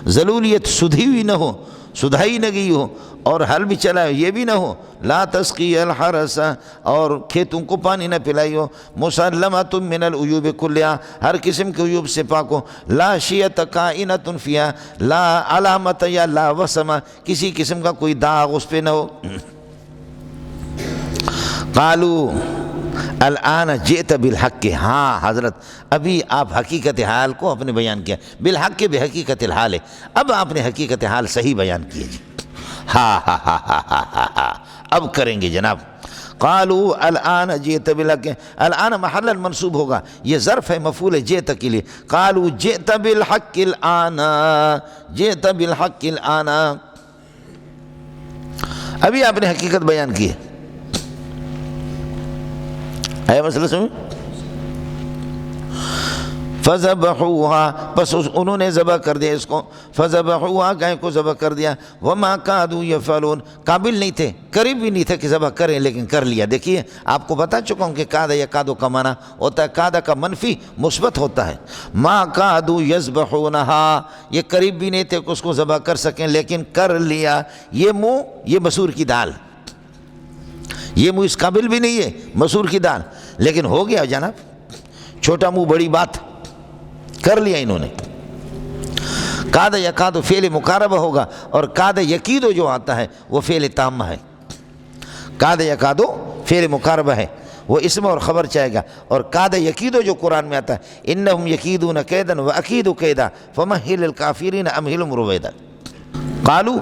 ذلولیت سدھی ہوئی نہ ہو، سدھائی نہ گئی ہو، اور حل بھی چلا ہو یہ بھی نہ ہو. لا تسقی الحرث، اور کھیتوں کو پانی نہ پلائی ہو. مسلمۃ من العیوب کلھا، ہر قسم کے عیوب سے پاک ہو. لا شیۃ کائنۃ فیہا، لا علامت یا لا وسم، کسی قسم کا کوئی داغ اس پہ نہ ہو. قالوا الآن جئت بالحق، ہاں حضرت ابھی آپ حقیقت حال کو اپنے بیان کیا. بالحق بحقیقت الحال ہے، اب آپ نے حقیقت حال صحیح بیان کیا جی. ہاں ہاں ہاں ہاں ہاں ہاں اب کریں گے جناب. قالوا الآن جئت بالحق، الآن محل منصوب ہوگا، یہ ظرف ہے مفعول جئت کے لیے. قالوا جئت بالحق الآن، جئت بالحق الآن، ابھی آپ نے حقیقت بیان کی ہے. ہے مسئلہ سمجھ؟ فذبحوها، بس انہوں نے ذبح کر دیا اس کو. فذبحوها، گائے کو ذبح کر دیا. وما كادوا يفعلون، قابل نہیں تھے، قریب بھی نہیں تھے کہ ذبح کریں، لیکن کر لیا. دیکھیے آپ کو بتا چکا ہوں کہ کاد یا کادو کا معنی ہوتا ہے، کادا کا منفی مثبت ہوتا ہے. ما كادوا يذبحونها، یہ قریب بھی نہیں تھے کہ اس کو ذبح کر سکیں، لیکن کر لیا. یہ منہ، یہ مسور کی دال، یہ منہ اس قابل بھی نہیں ہے مسور کی دال، لیکن ہو گیا جناب. چھوٹا منہ بڑی بات، کر لیا انہوں نے. کاد یکاد فعل مقاربہ ہوگا، اور کاد یکیدو جو آتا ہے وہ فعل تامہ ہے. کاد یکادو فعل مقاربہ ہے، وہ اسم اور خبر چاہے گا. اور کاد یکیدو جو قرآن میں آتا ہے، انہم یکیدون کیدن واکید کیدا فمہل الکافرین امہلہم رویدا. قالو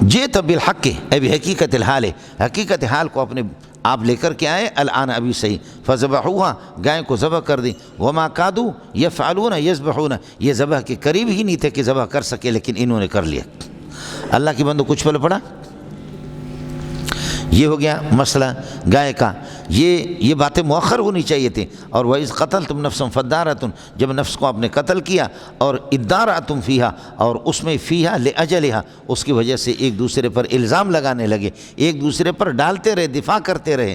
جئت بالحق، ابھی حقیقت الحال ہے، حقیقت حال کو اپنے آپ لے کر کے آئے. الآن ابھی صحیح. فذبحوها، گائے کو ذبح کر دی. وما كادوا يفعلون يذبحون، یہ ذبح کے قریب ہی نہیں تھے کہ ذبح کر سکے، لیکن انہوں نے کر لیا. اللہ کی بندو کچھ پل پڑا. یہ ہو گیا مسئلہ گائے کا. یہ باتیں مؤخر ہونی چاہیے تھیں. اور وَإِذْ قَتَلْتُمْ نَفْسًا فَادَّارَأْتُمْ، جب نفس کو آپ نے قتل کیا، اور ادارأتم فیہا، اور اس میں فیہا لأجلہا، اس کی وجہ سے ایک دوسرے پر الزام لگانے لگے، ایک دوسرے پر ڈالتے رہے، دفاع کرتے رہے.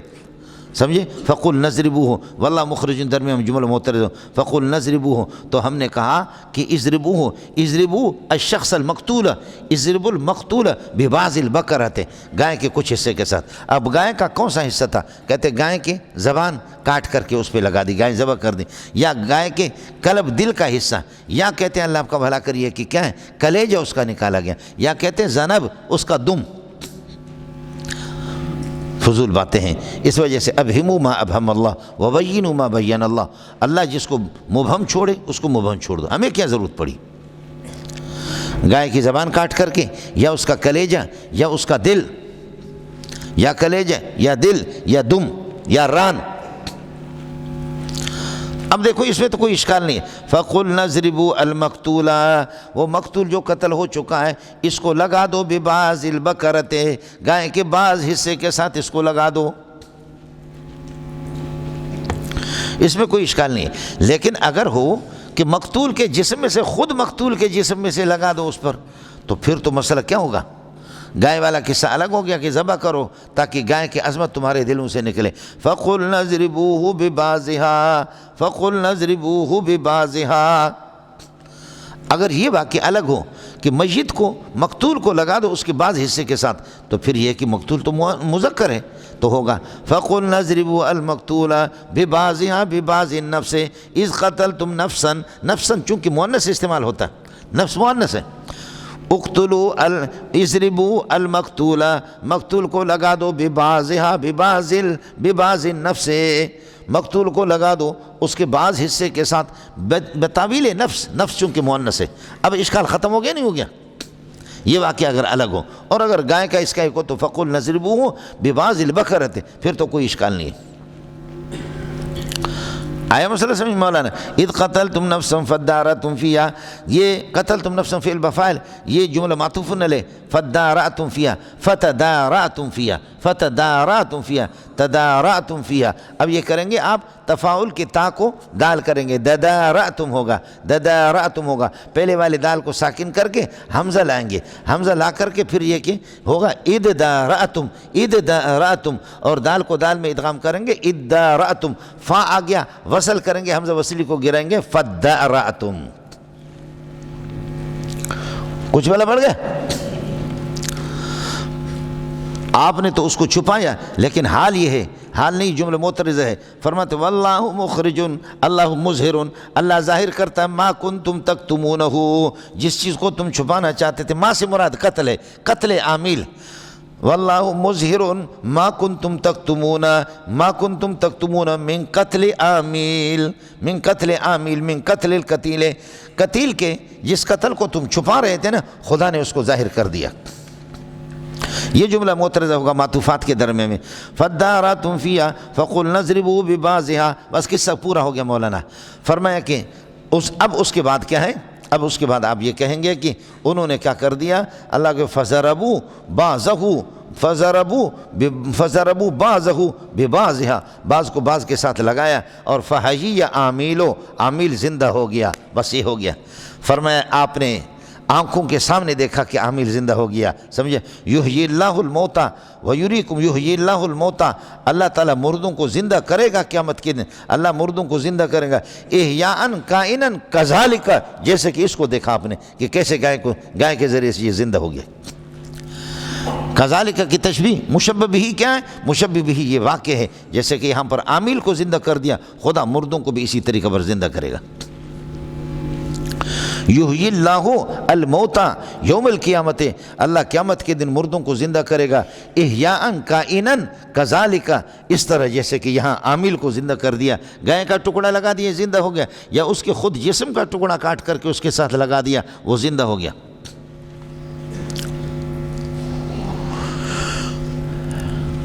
سمجھے؟ فقل نضربوہ، واللہ مخرج درمیان جملہ معترض. فقل نضربوہ، تو ہم نے کہا کہ اضربوہ، اضربو الشخص المقتول، اضرب المقتول ببعض البقرۃ، گائے کے کچھ حصے کے ساتھ. اب گائے کا کون سا حصہ تھا؟ کہتے گائے کے زبان کاٹ کر کے اس پہ لگا دی، گائے ذبح کر دی. یا گائے کے قلب دل کا حصہ، یا کہتے ہیں اللہ آپ کا بھلا کریے کہ کیا ہے کلیجہ اس کا نکالا گیا، یا کہتے ہیں ذنب اس کا دم. فضول باتیں ہیں. اس وجہ سے ابہموا ما ابہم اللہ وبینوا ما بین اللہ، اللہ جس کو مبہم چھوڑے اس کو مبہم چھوڑ دو. ہمیں کیا ضرورت پڑی گائے کی زبان کاٹ کر کے، یا اس کا کلیجہ، یا اس کا دل، یا کلیجہ یا دل یا دم یا ران. اب دیکھو اس میں تو کوئی اشکال نہیں ہے. فقل نضربوا المقتول، وہ مقتول جو قتل ہو چکا ہے اس کو لگا دو ببعض البقرۃ، گائے کے بعض حصے کے ساتھ اس کو لگا دو. اس میں کوئی اشکال نہیں ہے. لیکن اگر ہو کہ مقتول کے جسم میں سے، خود مقتول کے جسم میں سے لگا دو اس پر، تو پھر تو مسئلہ کیا ہوگا؟ گائے والا قصہ الگ ہو گیا کہ ذبح کرو تاکہ گائے کی عظمت تمہارے دلوں سے نکلے. فقل نضربوہ ببعضہا، فقل نضربوہ ببعضہا. اگر یہ واقعہ الگ ہو کہ میت کو مقتول کو لگا دو اس کے بعض حصے کے ساتھ، تو پھر یہ کہ مقتول تو مذکر ہے تو ہوگا فَقُلْ نَضْرِبُوا الْمَقْتُولَ بِبَعْضِهَا بِبَعْضِ النَّفْسِ اِذْ قَتَلْتُمْ نَفْسًا، نفساً چونکہ مؤنث استعمال ہوتا ہے، نفس مؤنث ہے، اقتلوا اضربوا المقتول، مقتول کو لگا دو بِبَعْضِهَا بِبَعْضِ النَّفْسِ، مقتول کو لگا دو اس کے بعض حصے کے ساتھ بتاویل نفس، نفس چونکہ مؤنث ہے۔ اب اشکال ختم ہو گیا نہیں ہو گیا؟ یہ واقعہ اگر الگ ہو، اور اگر گائے کا اس کا ایک ہو تو فَقُلْ نَضْرِبُوهُ بِبَعْضِ الْبَقَرَةِ، پھر تو کوئی اشکال نہیں ہے۔ آیا مسئلہ سمجھ مولانا؟ اذ قتلتم نفسا فادارأتم فیہا، یہ قتلتم نفسا فعل بفاعل، یہ جملہ معطوف علیہ، فادارأتم فیہا فتدارأتم فیہا فتدارأتم فیہا تدارأتم فیہا۔ اب یہ کریں گے آپ تفاعل کی تا کو دال کریں گے، ددارأتم ہوگا، ددارأتم ہوگا، پہلے والے دال کو ساکن کر کے حمزہ لائیں گے، حمزہ لا کر کے پھر یہ کہ ہوگا اددارأتم، اددارأتم، اور دال کو دال میں ادغام کریں گے اددارأتم، فا آ گیا وصل کریں گے، حمزہ وصلی کو گرائیں گے فدارأتم۔ کچھ والا بڑھ گیا؟ آپ نے تو اس کو چھپایا، لیکن حال یہ ہے، حال نہیں جملہ معترضہ ہے، فرماتے واللہ مخرج، اللہ مظہر، اللہ ظاہر کرتا ہے ما کنتم تکتمونہ، جس چیز کو تم چھپانا چاہتے تھے، ما سے مراد قتل ہے، قتل عامل، واللہ مظہر ما کنتم تکتمون، ما کنتم تکتمون من قتل عامل، من قتل عامل، من قتل القتیل، قتیل کے جس قتل کو تم چھپا رہے تھے نا، خدا نے اس کو ظاہر کر دیا۔ یہ جملہ معترضہ ہوگا معطوفات کے درمیان میں، فَدَّارَأْتُمْ فِيهَا فَقُلْ نَضْرِبُوا بِبَعْضِهَا، بس قصہ پورا ہو گیا مولانا۔ فرمایا کہ اب اس کے بعد کیا ہے؟ اب اس کے بعد آپ یہ کہیں گے کہ انہوں نے کیا کر دیا، اللہ کے فَضَرَبُوا بَعْضَهُ، فَضَرَبُوا بَعْضَهُ بِبَعْضِهَا، بعض کو بعض کے ساتھ لگایا، اور فَحَيِّيَ عَامِلُ، عامل زندہ ہو گیا، بس یہ ہو گیا۔ فرمایا آپ نے آنکھوں کے سامنے دیکھا کہ عامل زندہ ہو گیا، سمجھے؟ یحیی اللہ الموتى ویریکم، یحیی اللہ الموتى، اللہ تعالیٰ مردوں کو زندہ کرے گا قیامت کے دن، اللہ مردوں کو زندہ کرے گا، احیاء کائنا کذالک، جیسے کہ اس کو دیکھا آپ نے کہ کیسے گائے کے ذریعے سے یہ زندہ ہو گیا۔ کذالک کی تشبیہ، مشبہ بھی کیا ہے؟ مشبہ بھی یہ واقع ہے، جیسے کہ یہاں پر عامل کو زندہ کر دیا، خدا مردوں کو بھی اسی طریقے پر زندہ کرے گا۔ یحیی اللہ الموتى یوم القیامت، اللہ قیامت کے دن مردوں کو زندہ کرے گا، احیاء کائنا کذالک، اس طرح جیسے کہ یہاں عامل کو زندہ کر دیا، گائے کا ٹکڑا لگا دیا زندہ ہو گیا، یا اس کے خود جسم کا ٹکڑا کاٹ کر کے اس کے ساتھ لگا دیا وہ زندہ ہو گیا۔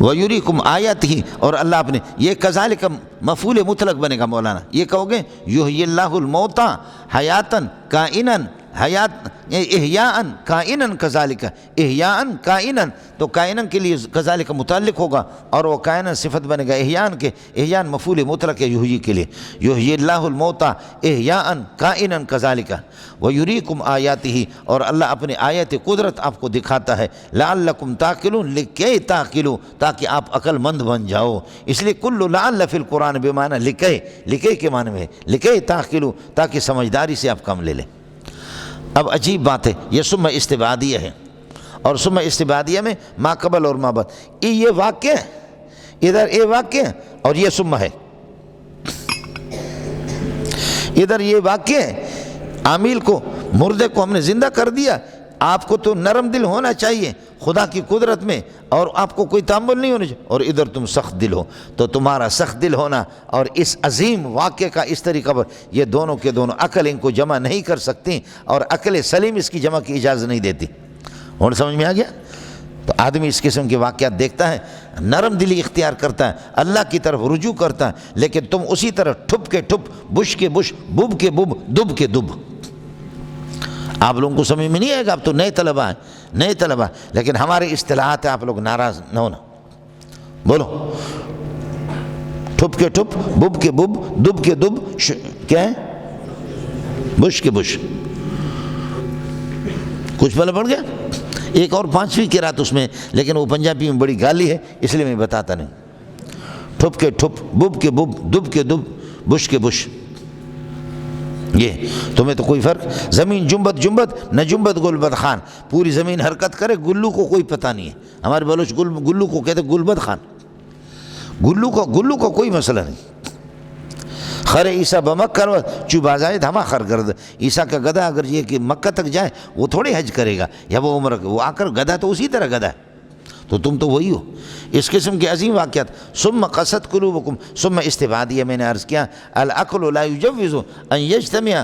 وَيُرِيكُمْ آیَاتِهِ، اور اللہ اپنے، یہ کذالک مفعول مطلق بنے گا مولانا، یہ کہو گے یحیی اللہ الموتى حیاتا کائنا، حیات احیاء کائنا کذالک، احیاء کائنا، تو کائنا کے لیے کذالک متعلق ہوگا، اور وہ کائنا صفت بنے گا احیاء کے، احیاء مفعول مطلق ہے یحیی کے لیے، یحیی اللہ الموتى احیاء کائنا کذالک، ویریکم آیاتہ، اور اللہ اپنے آیت قدرت آپ کو دکھاتا ہے، لعلکم تعقلون، لکے تعقلوا، تاکہ آپ عقل مند بن جاؤ، اس لیے کل لعل فی القرآن بمعنی لکے، لکے کے معنی میں ہے، لکے تعقلوا، تاکہ سمجھداری سے آپ کام لے لیں۔ اب عجیب بات ہے، یہ ثم استبعادیہ ہے، اور ثم استبعادیہ میں ما قبل اور ما بعد، یہ واقع ادھر، یہ واقع اور یہ ثم ہے، ادھر یہ واقع عامل کو، مردے کو ہم نے زندہ کر دیا، آپ کو تو نرم دل ہونا چاہیے خدا کی قدرت میں، اور آپ کو کوئی تعامل نہیں ہونا چاہیے، اور ادھر تم سخت دل ہو، تو تمہارا سخت دل ہونا اور اس عظیم واقعے کا اس طریقہ پر، یہ دونوں کے دونوں عقل ان کو جمع نہیں کر سکتی، اور عقل سلیم اس کی جمع کی اجازت نہیں دیتی۔ اور سمجھ میں آ گیا؟ تو آدمی اس قسم کے واقعات دیکھتا ہے، نرم دلی اختیار کرتا ہے، اللہ کی طرف رجوع کرتا ہے، لیکن تم اسی طرح ٹھپ کے ٹھپ، بش کے بش، بب کے بب، دب کے دب۔ آپ لوگوں کو سمجھ میں نہیں آئے گا، آپ تو نئے طلبہ ہیں، نئے طلبہ، لیکن ہمارے اصطلاحات ہیں، آپ لوگ ناراض نہ ہونا، بولو ٹھپ کے ٹھپ، بب کے بب، دب کے دب، کیا ہے؟ بش کے بش۔ کچھ پہلے پڑھ گیا؟ ایک اور پانچویں قرات اس میں، لیکن وہ پنجابی میں بڑی گالی ہے، اس لیے میں بتاتا نہیں۔ ٹھپ کے ٹھپ، بب کے بب، دب کے دب، بش کے بش، یہ تمہیں تو کوئی فرق، زمین جنبت جنبت نہ جنبت گلبد خان، پوری زمین حرکت کرے، گلو کو کوئی پتہ نہیں ہے، ہمارے بلوچ گلو کو کہتے گلبد خان، گلو کو کوئی مسئلہ نہیں۔ خر عیسیٰ بمکہ چو بازائے دھما خر گرد، عیسیٰ کا گدھا اگر یہ کہ مکہ تک جائے وہ تھوڑے حج کرے گا یا وہ عمرہ، وہ آ کر گدھا تو اسی طرح گدھا ہے، تو تم تو وہی ہو۔ اس قسم کے عظیم واقعات۔ ثم قست قلوبکم، ثم استفادیہ میں نے عرض کیا، العقل لا یجوز ان یجتمع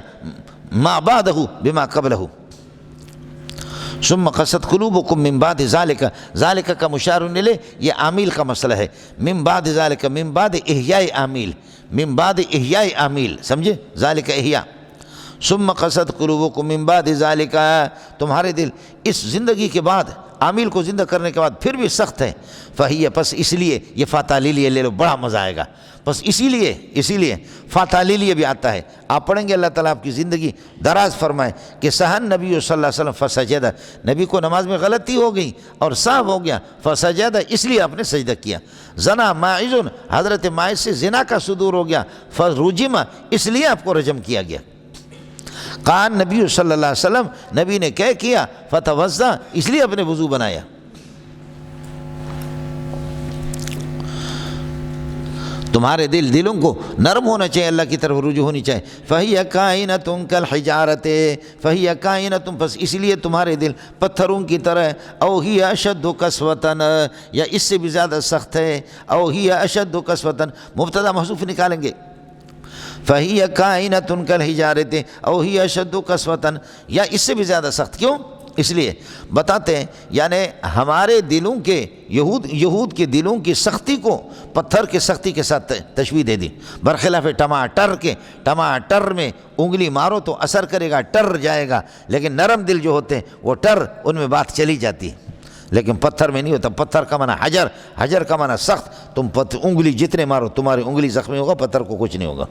ما بعدہ بما قبلہ، ثم قست قلوبکم من بعد ذالک، ذالک کا مشار الیہ یہ عامل کا مسئلہ ہے، من بعد ذالک، من بعد احیاء عامل، من بعد احیاء عامل، سمجھے، ذالک احیاء، ثم قست قلوبکم من بعد ذالک، تمہارے دل اس زندگی کے بعد، عامل کو زندہ کرنے کے بعد پھر بھی سخت ہے، فہی، پس اس لیے، یہ فاتحہ لیے لے لو، بڑا مزہ آئے گا، بس اسی لیے فاتحہ لیے بھی آتا ہے۔ آپ پڑھیں گے اللہ تعالیٰ آپ کی زندگی دراز فرمائے کہ سہن نبی صلی اللہ علیہ وسلم فسجدہ، نبی کو نماز میں غلطی ہو گئی اور صاف ہو گیا، فسجدہ اس لیے آپ نے سجدہ کیا۔ زنا ماعز، حضرت ماعز سے زنا کا صدور ہو گیا، فرجم اس لیے آپ کو رجم کیا گیا۔ قال نبی صلی اللہ علیہ وسلم، نبی نے کیا فتوضا اس لیے اپنے وضو بنایا۔ تمہارے دلوں کو نرم ہونا چاہیے، اللہ کی طرف رجوع ہونی چاہیے۔ فَهِيَ كَائِنَةٌ كَالْحِجَارَةِ، فَهِيَ كَائِنَةٌ، پس اس لیے تمہارے دل پتھروں کی طرح، او ہی اشد قسوةً، یا اس سے بھی زیادہ سخت ہے، او ہی اشد قسوةً، مبتدا محذوف نکالیں گے، فَهِيَ كَائِنَةٌ كَالْحِجَارَةِ او ہی اشد قسوةً، یا اس سے بھی زیادہ سخت۔ کیوں؟ اس لیے بتاتے ہیں، یعنی ہمارے دلوں کے، یہود کے دلوں کی سختی کو پتھر کے سختی کے ساتھ تشبیہ دے دی، برخلاف ٹماٹر کے، ٹماٹر میں انگلی مارو تو اثر کرے گا، ٹر جائے گا، لیکن نرم دل جو ہوتے ہیں وہ ٹر، ان میں بات چلی جاتی ہے، لیکن پتھر میں نہیں ہوتا۔ پتھر کا معنی حجر، حجر کا معنی سخت، تم انگلی جتنے مارو تمہاری انگلی زخمی ہوگا، پتھر کو کچھ نہیں ہوگا۔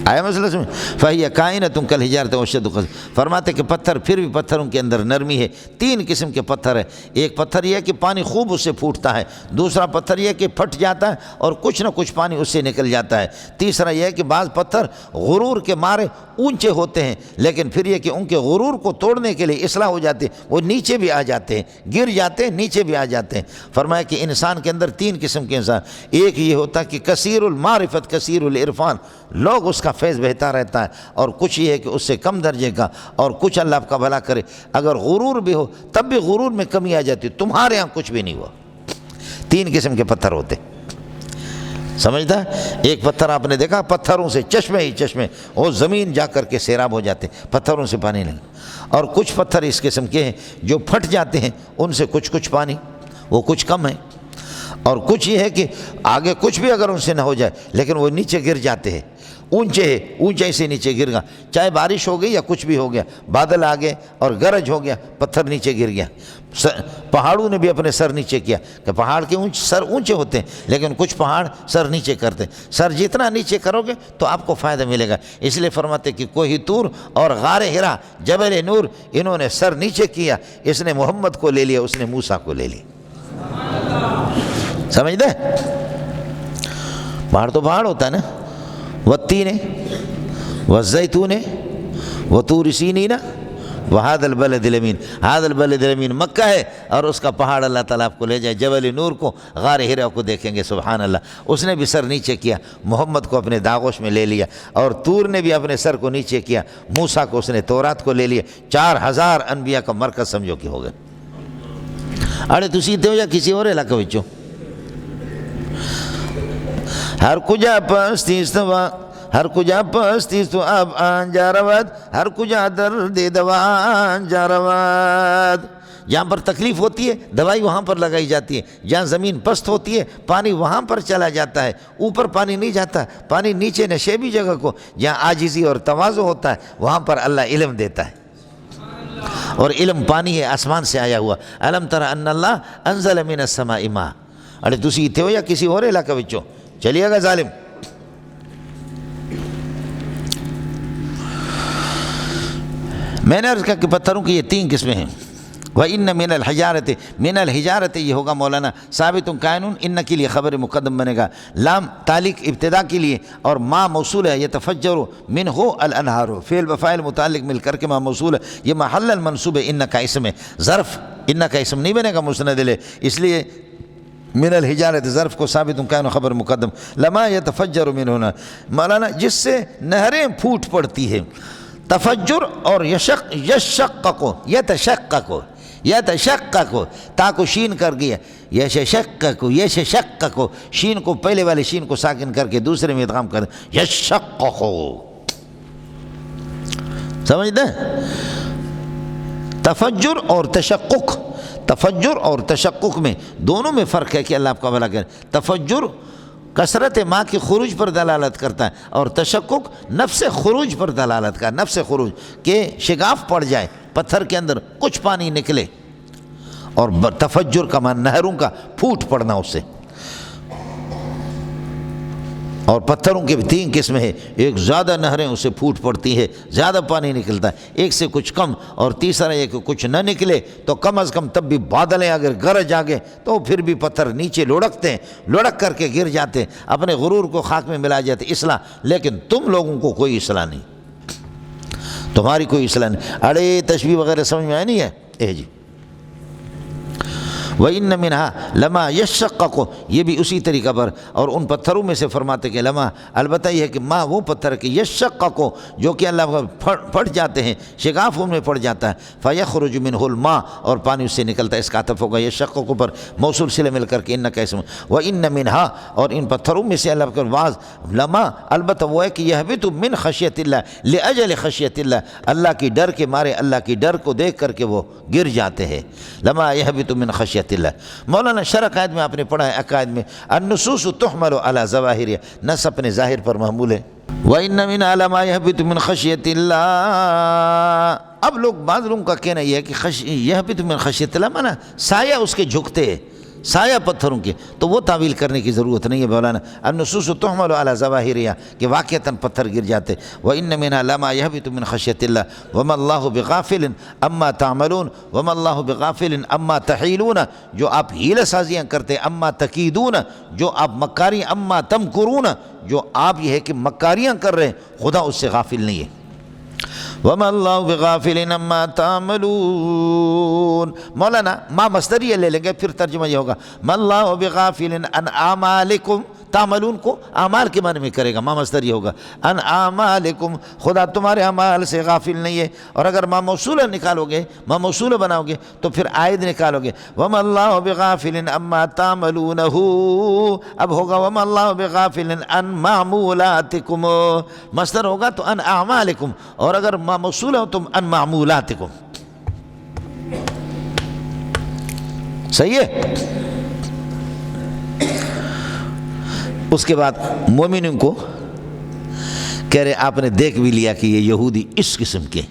آیا مسئلہ سمجھ؟ فَهِيَ كَائِنَةٌ كَالْحِجَارَةِ وَأَشَدُّ قسوةً، فرماتے کہ پتھر پھر بھی پتھروں کے اندر نرمی ہے۔ تین قسم کے پتھر ہے، ایک پتھر یہ ہے کہ پانی خوب اس سے پھوٹتا ہے، دوسرا پتھر یہ ہے کہ پھٹ جاتا ہے اور کچھ نہ کچھ پانی اس سے نکل جاتا ہے، تیسرا یہ ہے کہ بعض پتھر غرور کے مارے اونچے ہوتے ہیں، لیکن پھر یہ کہ ان کے غرور کو توڑنے کے لیے اصلاح ہو جاتے ہیں، وہ نیچے بھی آ جاتے ہیں، گر جاتے ہیں، نیچے بھی آ جاتے ہیں۔ فرمایا کہ انسان کے اندر تین قسم کے انسان، ایک یہ ہوتا ہے کہ کثیر المعرفت کثیر العرفان، لوگ اس کا فیض بہتا رہتا ہے، اور کچھ یہ ہے کہ اس سے کم درجے کا، اور کچھ اللہ آپ کا بھلا کرے اگر غرور بھی ہو تب بھی غرور میں کمی آ جاتی، تمہارے ہاں کچھ بھی نہیں ہوا۔ تین قسم کے پتھر ہوتے، سمجھتا ہے؟ ایک پتھر آپ نے دیکھا، پتھروں سے چشمے ہی چشمے، وہ زمین جا کر کے سیراب ہو جاتے، پتھروں سے پانی نہیں، اور کچھ پتھر اس قسم کے ہیں جو پھٹ جاتے ہیں، ان سے کچھ پانی، وہ کچھ کم ہے، اور کچھ یہ ہے کہ آگے کچھ بھی اگر ان سے نہ ہو جائے لیکن وہ نیچے گر جاتے ہیں، اونچے ہے، اونچائی سے نیچے گر گا، چاہے بارش ہو گئی یا کچھ بھی ہو گیا، بادل آ گئے اور گرج ہو گیا، پتھر نیچے گر گیا۔ پہاڑوں نے بھی اپنے سر نیچے کیا کہ پہاڑ کے سر اونچے ہوتے ہیں لیکن کچھ پہاڑ سر نیچے کرتے ہیں، سر جتنا نیچے کرو گے تو آپ کو فائدہ ملے گا۔ اس لیے فرماتے کہ کوہ طور اور غار حرا، جبل نور، انہوں نے سر نیچے کیا، اس نے محمد کو لے لیا، اس نے موسیٰ کو لے لیا۔ سمجھ دے؟ پہاڑ تو پہاڑ ہوتا ہے نا، والتین والزیتون وطور سینین وہذا البلد الامین، ہذا البلد الامین مکہ ہے، اور اس کا پہاڑ اللہ تعالیٰ آپ کو لے جائے، جبل نور کو، غار حرا کو دیکھیں گے، سبحان اللہ۔ اس نے بھی سر نیچے کیا، محمد کو اپنے داغوش میں لے لیا، اور طور نے بھی اپنے سر کو نیچے کیا، موسیٰ کو اس نے تورات کو لے لیا، 4000 انبیاء کا مرکز سمجھو کہ ہو گئے۔ اڑے تسی تے ہو یا کسی اور علاقے وچوں؟ ہر کجا پستیست ہر کجا پستیست اب آنجا رواد، ہر کجا درد دوان جا رواد۔ جہاں پر تکلیف ہوتی ہے دوائی وہاں پر لگائی جاتی ہے، جہاں زمین پست ہوتی ہے پانی وہاں پر چلا جاتا ہے، اوپر پانی نہیں جاتا، پانی نیچے نشیبی جگہ کو، جہاں عاجزی اور تواضع ہوتا ہے وہاں پر اللہ علم دیتا ہے، اور علم پانی ہے آسمان سے آیا ہوا۔ الم تر ان اللہ انزل من السماء ماء۔ اڑے تسی اتھے ہو یا کسی اور علاقے وچوں؟ چلیے گا ظالم۔ میں نے عرض کہا کہ پتھروں کی یہ 3 قسمیں ہیں، وَإِنَّ مِنَ الْحِجَارَةِ مِنَ الْحِجَارَةِ یہ ہوگا مولانا ثابت قائن، ان کے لیے خبر مقدم بنے گا، لام تعلیق ابتدا کے لیے، اور ما موصول ہے یتفجر منہ الانہار، فعل بفاعل متعلق مل کر کے ما موصول ہے، یہ محل المنصوب ہے، ان کا اسم ہے، ظرف ان کا اسم نہیں بنے گا مسند لے، اس لیے من الحجارت ظرف کو ثابت قائن خبر مقدم، لما یتفجر منہ مولانا جس سے نہریں پھوٹ پڑتی ہیں، تفجر اور یشقق یتشقق تا کو شین کر گیا، یشقق شین کو پہلے والے شین کو ساکن کر کے دوسرے میں ادغام کر یشقق، سمجھتے ہیں؟ تفجر اور تشقق، تفجر اور تشقق میں دونوں میں فرق ہے کہ اللہ آپ کا بھلا کرے۔ تفجر کثرت ماء کے خروج پر دلالت کرتا ہے، اور تشقق نفس خروج پر دلالت کا، نفس خروج کہ شگاف پڑ جائے پتھر کے اندر کچھ پانی نکلے، اور تفجر کا معنی نہروں کا پھوٹ پڑنا اس سے۔ اور پتھروں کے بھی تین قسمیں ہیں، ایک زیادہ نہریں اسے پھوٹ پڑتی ہے، زیادہ پانی نکلتا ہے، ایک سے کچھ کم، اور تیسرا یہ کہ کچھ نہ نکلے تو کم از کم تب بھی بادلیں اگر گرج آگے تو پھر بھی پتھر نیچے لڑکتے ہیں، لڑک کر کے گر جاتے ہیں، اپنے غرور کو خاک میں ملا جاتے، اصلاح، لیکن تم لوگوں کو کوئی اصلاح نہیں، تمہاری کوئی اصلاح نہیں۔ اڑے تشبیہ وغیرہ سمجھ میں آئی نہیں ہے؟ جی وَإِنَّ مِنْهَا لَمَا يَشَّقَّقُ، یہ بھی اسی طریقہ پر، اور ان پتھروں میں سے فرماتے کہ لما، البتہ یہ ہے کہ ما وہ پتھر کہ یشقق جو کہ اللہ پھٹ جاتے ہیں، شگاف ان میں پڑ جاتا ہے، فَيَخْرُجُ مِنْهُ الْمَاءُ اور پانی اس سے نکلتا ہے، اس کا عطف ہوگا یشقق پر موصول صلہ مل کر کے ان کا اسم۔ وَإِنَّ مِنْهَا اور ان پتھروں میں سے اللہ کا واز لما، البتہ وہ ہے کہ یہبط من خشیت اللہ لأجل خشیت اللہ، اللہ کی ڈر کے مارے، اللہ کی ڈر کو دیکھ کر کے وہ گر جاتے ہیں، لما یہبط من خشیت اللہ۔ مولانا شرح عقائد میں آپ نے پڑھا ہے، عقائد میں النصوص تحمل علی ظواہرها، نص اپنے ظاہر پر محمول ہے۔ وَإِنَّ مِنْهَا لَمَا يَهْبِطُ مِنْ خَشْيَةِ اللَّهِ، اب لوگ بعض لوگوں کا کہنا یہ ہے کہ يَهْبِطُ مِنْ خَشْيَةِ اللَّهِ مانا سایہ اس کے جھکتے ہیں، سایہ پتھروں کے، تو وہ تعویل کرنے کی ضرورت نہیں ہے مولانا، النصوص تحمل علی ظواہرها کہ واقعتاً پتھر گر جاتے۔ وَإِنَّ مِنْهَا لَمَا يَهْبِطُ مِنْ خَشْيَةِ اللَّهِ وَمَا اللَّهُ بِغَافِلٍ عَمَّا تَعْمَلُونَ وَمَا اللَّهُ بِغَافِلٍ عَمَّا تَحِيلُونَ، جو آپ حیلہ سازیاں کرتے، اما تکیدون جو آپ مکاری، اما تمکرون جو آپ یہ ہے کہ مکاریاں کر رہے ہیں، خدا اس سے غافل نہیں ہے۔ وَمَا اللَّهُ بِغَافِلٍ عَمَّا تَعْمَلُونَ، مولانا ما مصدریہ لے لیں گے، پھر ترجمہ یہ ہوگا مَا اللَّهُ بِغَافِلٍ عَنْ أَعْمَالِكُمْ، تعملون کو اعمال کے معنی میں کرے گا، ما مصدر یہ ہوگا ان اعمالکم، خدا تمہارے اعمال سے غافل نہیں ہے۔ اور اگر ما موصولہ نکالو گے، ما موصولہ بناؤ گے تو پھر عائد نکالو گے، وما اللہ بغافل عما تعملونہ، اب ہوگا وما اللہ بغافل عن معمولاتکم، مصدر ہوگا تو ان اعمالکم، اور اگر ما موصولہ ہو تو ان معمولاتکم، صحیح ہے۔ اس کے بعد مومنوں کو کہہ رہے آپ نے دیکھ بھی لیا کہ یہ یہودی اس قسم کے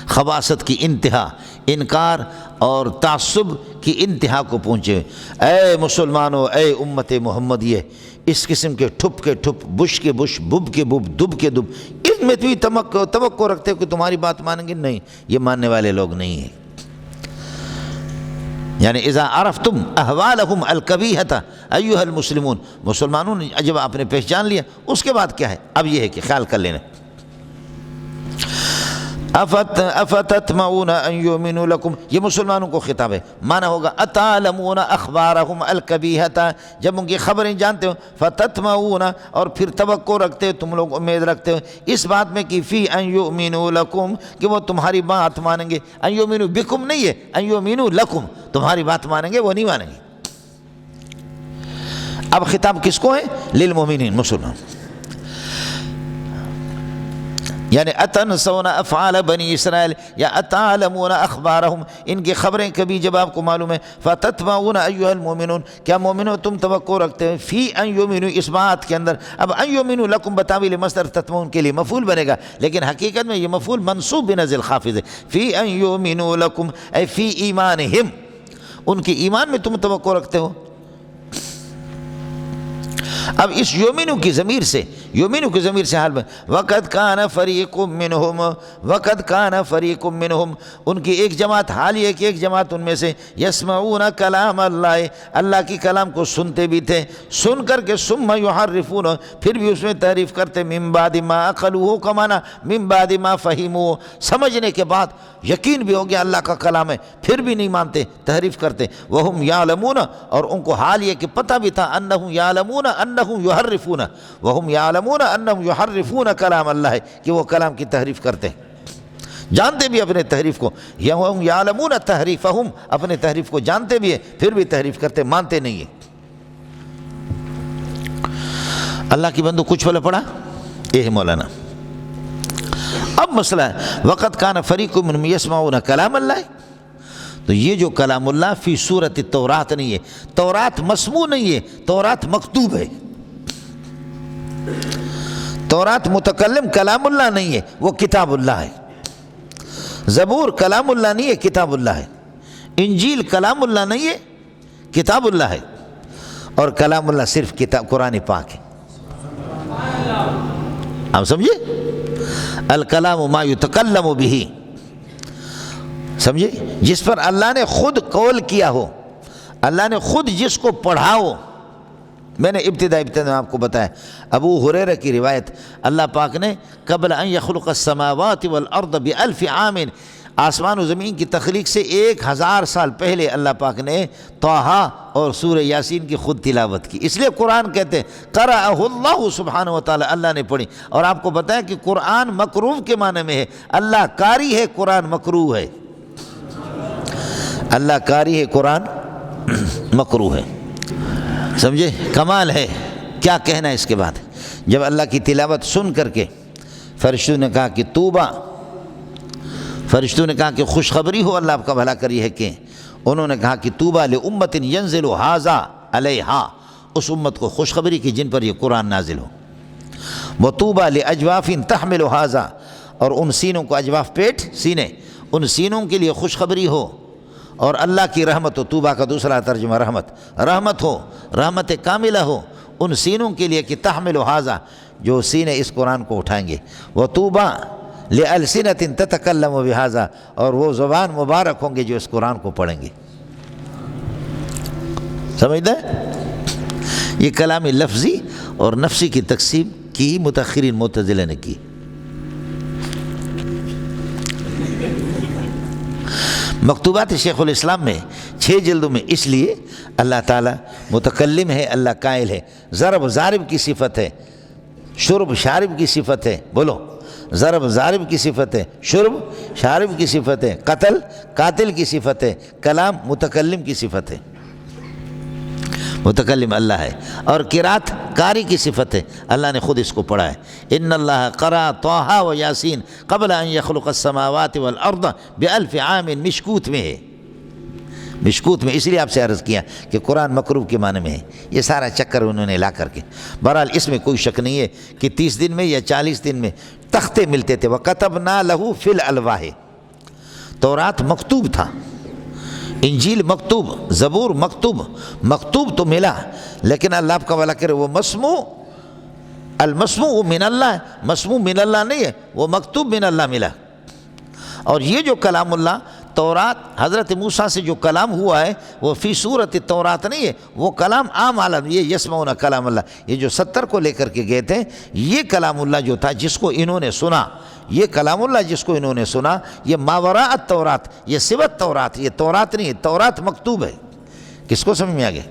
خباثت کی انتہا، انکار اور تعصب کی انتہا کو پہنچے۔ اے مسلمانوں، اے امت محمدیہ، اس قسم کے ٹھپ کے ٹھپ، بش کے بش، بب کے بب، دب کے دب، ان میں بھی توقع رکھتے ہو کہ تمہاری بات مانیں گے؟ نہیں، یہ ماننے والے لوگ نہیں ہیں۔ یعنی اذا عرفتم احوالہم القبیحۃ ایھا المسلمون، مسلمانوں نے جب آپ نے پہچان لیا، اس کے بعد کیا ہے؟ اب یہ ہے کہ خیال کر لینا، افتتمعون ان یؤمنوا لکم، یہ مسلمانوں کو خطاب ہے، معنی ہوگا اتعلمون اخبارہم القبیحۃ، جب ان کی خبریں جانتے ہو، فتتمعون اور پھر توقع رکھتے ہو، تم لوگ امید رکھتے ہو اس بات میں کہ فی ان یؤمنوا لکم، کہ وہ تمہاری بات مانیں گے، ان یؤمنوا بکم نہیں ہے، ان یؤمنوا لکم، تمہاری بات مانیں گے، وہ نہیں مانیں گے۔ اب خطاب کس کو ہے؟ للمؤمنین، مسلمان، یعنی اتنسون افعال بنی اسرائیل یا اتعلمون اخبارہم، ان کی خبریں کبھی جب آپ کو معلوم ہے، فتتبعون ایھا المؤمنون، کیا مومنوں تم توقع رکھتے ہیں فی ان یؤمنوا، اس بات کے اندر، اب ان یؤمنوا لکم بتاویل مصدر تتمعون کے لیے مفعول بنے گا، لیکن حقیقت میں یہ مفعول منصوب بنزل خافض ہے، فی ان یؤمنوا لکم اے فی ایمانہم، ان کی ایمان میں تم توقع رکھتے ہو۔ اب اس یومینو کی ضمیر سے حال میں وقد کان فریق منہم، وقد کان فریق منہم، ان کی ایک جماعت، حال یہ کہ ایک جماعت ان میں سے یسمعون کلام اللہ، اللہ کی کلام کو سنتے بھی تھے، سن کر کے ثم یحرفون، پھر بھی اس میں تحریف کرتے، من بعد ما عقلوہ کا معنی من بعد ما فہموا، سمجھنے کے بعد یقین بھی ہو گیا اللہ کا کلام ہے، پھر بھی نہیں مانتے، تحریف کرتے، وہم یعلمون، اور ان کو حال یہ کہ پتہ بھی تھا، انہم یعلمون انہم یحرفون، وہم یعلمون انہم یحرفون کلام اللہ، کہ وہ کلام کی تحریف کرتے ہیں، جانتے بھی اپنے تحریف کو، یا وہم یعلمون تحریفہم، اپنے تحریف کو جانتے بھی ہیں، پھر بھی تحریف کرتے، مانتے نہیں ہیں۔ اللہ کی بندو کچھ والا پڑھا، یہ ہے مولانا۔ اب مسئلہ ہے وقت کان فریق منہم یسمعون کلام اللہ، تو یہ جو کلام اللہ فی صورت تورات نہیں ہے، تورات مسموع نہیں ہے، تورات مکتوب ہے، تورات متکلم کلام اللہ نہیں ہے، وہ کتاب اللہ ہے، زبور کلام اللہ نہیں ہے، کتاب اللہ ہے، انجیل کلام اللہ نہیں ہے، کتاب اللہ ہے، اور کلام اللہ صرف کتاب قرآن پاک ہے۔ آپ سمجھے؟ الکلام ما یتکلم بہ، سمجھے، جس پر اللہ نے خود قول کیا ہو، اللہ نے خود جس کو پڑھا ہو۔ میں نے ابتدا میں آپ کو بتایا، ابو ہریرہ کی روایت، اللہ پاک نے قبل ان یخلق السماوات والارض بألف عام، آسمان و زمین کی تخلیق سے 1000 سال پہلے اللہ پاک نے طٰہٰ اور سورہ یاسین کی خود تلاوت کی، اس لیے قرآن کہتے ہیں قرأہ اللہ سبحانہ وتعالی، اللہ نے پڑھی۔ اور آپ کو بتایا کہ قرآن مقروء کے معنی میں ہے، اللہ قاری ہے، قرآن مقروء ہے، اللہ قاری ہے، قرآن مقروء ہے، سمجھے؟ کمال ہے، کیا کہنا ہے اس کے بعد؟ جب اللہ کی تلاوت سن کر کے فرشتوں نے کہا کہ توبہ، فرشتوں نے کہا کہ خوشخبری ہو، اللہ آپ کا بھلا کری ہے کہ انہوں نے کہا کہ طوبیٰ لأمۃ ینزل ھذا علیہا، اس امت کو خوشخبری کی جن پر یہ قرآن نازل ہو، وطوبیٰ لأجواف تحمل ھذا، اور ان سینوں کو، اجواف پیٹ، سینے، ان سینوں کے لیے خوشخبری ہو، اور اللہ کی رحمت ہو، طوبیٰ کا دوسرا ترجمہ رحمت ہو، رحمت کاملہ ہو ان سینوں کے لیے کہ تحمل ھذا، جو سینے اس قرآن کو اٹھائیں گے، وطوبیٰ لألسنۃ تتکلم بھذا، اور وہ زبان مبارک ہوں گے جو اس قرآن کو پڑھیں گے۔ سمجھتے ہیں؟ یہ کلام لفظی اور نفسی کی تقسیم کی متاخرین معتزلہ نے کی۔ مکتوبات شیخ الاسلام میں 6 جلدوں میں، اس لیے اللہ تعالیٰ متکلم ہے، اللہ قائل ہے، ضرب ضارب کی صفت ہے، شرب شارب کی صفت ہے، بولو، ضرب ضارب کی صفت ہے، شرب شارب کی صفت ہے، قتل قاتل کی صفت ہے، کلام متکلم کی صفت ہے، متکلم اللہ ہے، اور قرات قاری کی صفت ہے، اللہ نے خود اس کو پڑھا ہے، ان اللہ قرأ طٰہٰ و یاسین قبل ان یخلق السماوات والارض بألف عام، مشکوت میں ہے، مشکوت میں، اس لیے آپ سے عرض کیا کہ قرآن مقروء کے معنی میں ہے، یہ سارا چکر انہوں نے لا کر کے۔ بہرحال اس میں کوئی شک نہیں ہے کہ 30 دن میں یا 40 دن میں تختے ملتے تھے، وَكَتَبْنَا لَهُ فِي الْأَلْوَاحِ، تورات مکتوب تھا، انجیل مکتوب، زبور مکتوب تو ملا، لیکن اللہ آپ کا بھلا کرے وہ مسموع، المسموع من اللہ، مسموع من اللہ نہیں ہے، وہ مکتوب من اللہ ملا۔ اور یہ جو کلام اللہ تورات حضرت موسیٰ سے جو کلام ہوا ہے وہ فی صورت تورات نہیں ہے، وہ کلام عام عالم، یہ یسمعون کلام اللہ، یہ جو 70 کو لے کر کے گئے تھے، یہ کلام اللہ جو تھا جس کو انہوں نے سنا، یہ کلام اللہ جس کو انہوں نے سنا، یہ ماوراء التورات، یہ سوت تورات، یہ تورات نہیں ہے، تورات مکتوب ہے۔ کس کو سمجھ میں آ گیا؟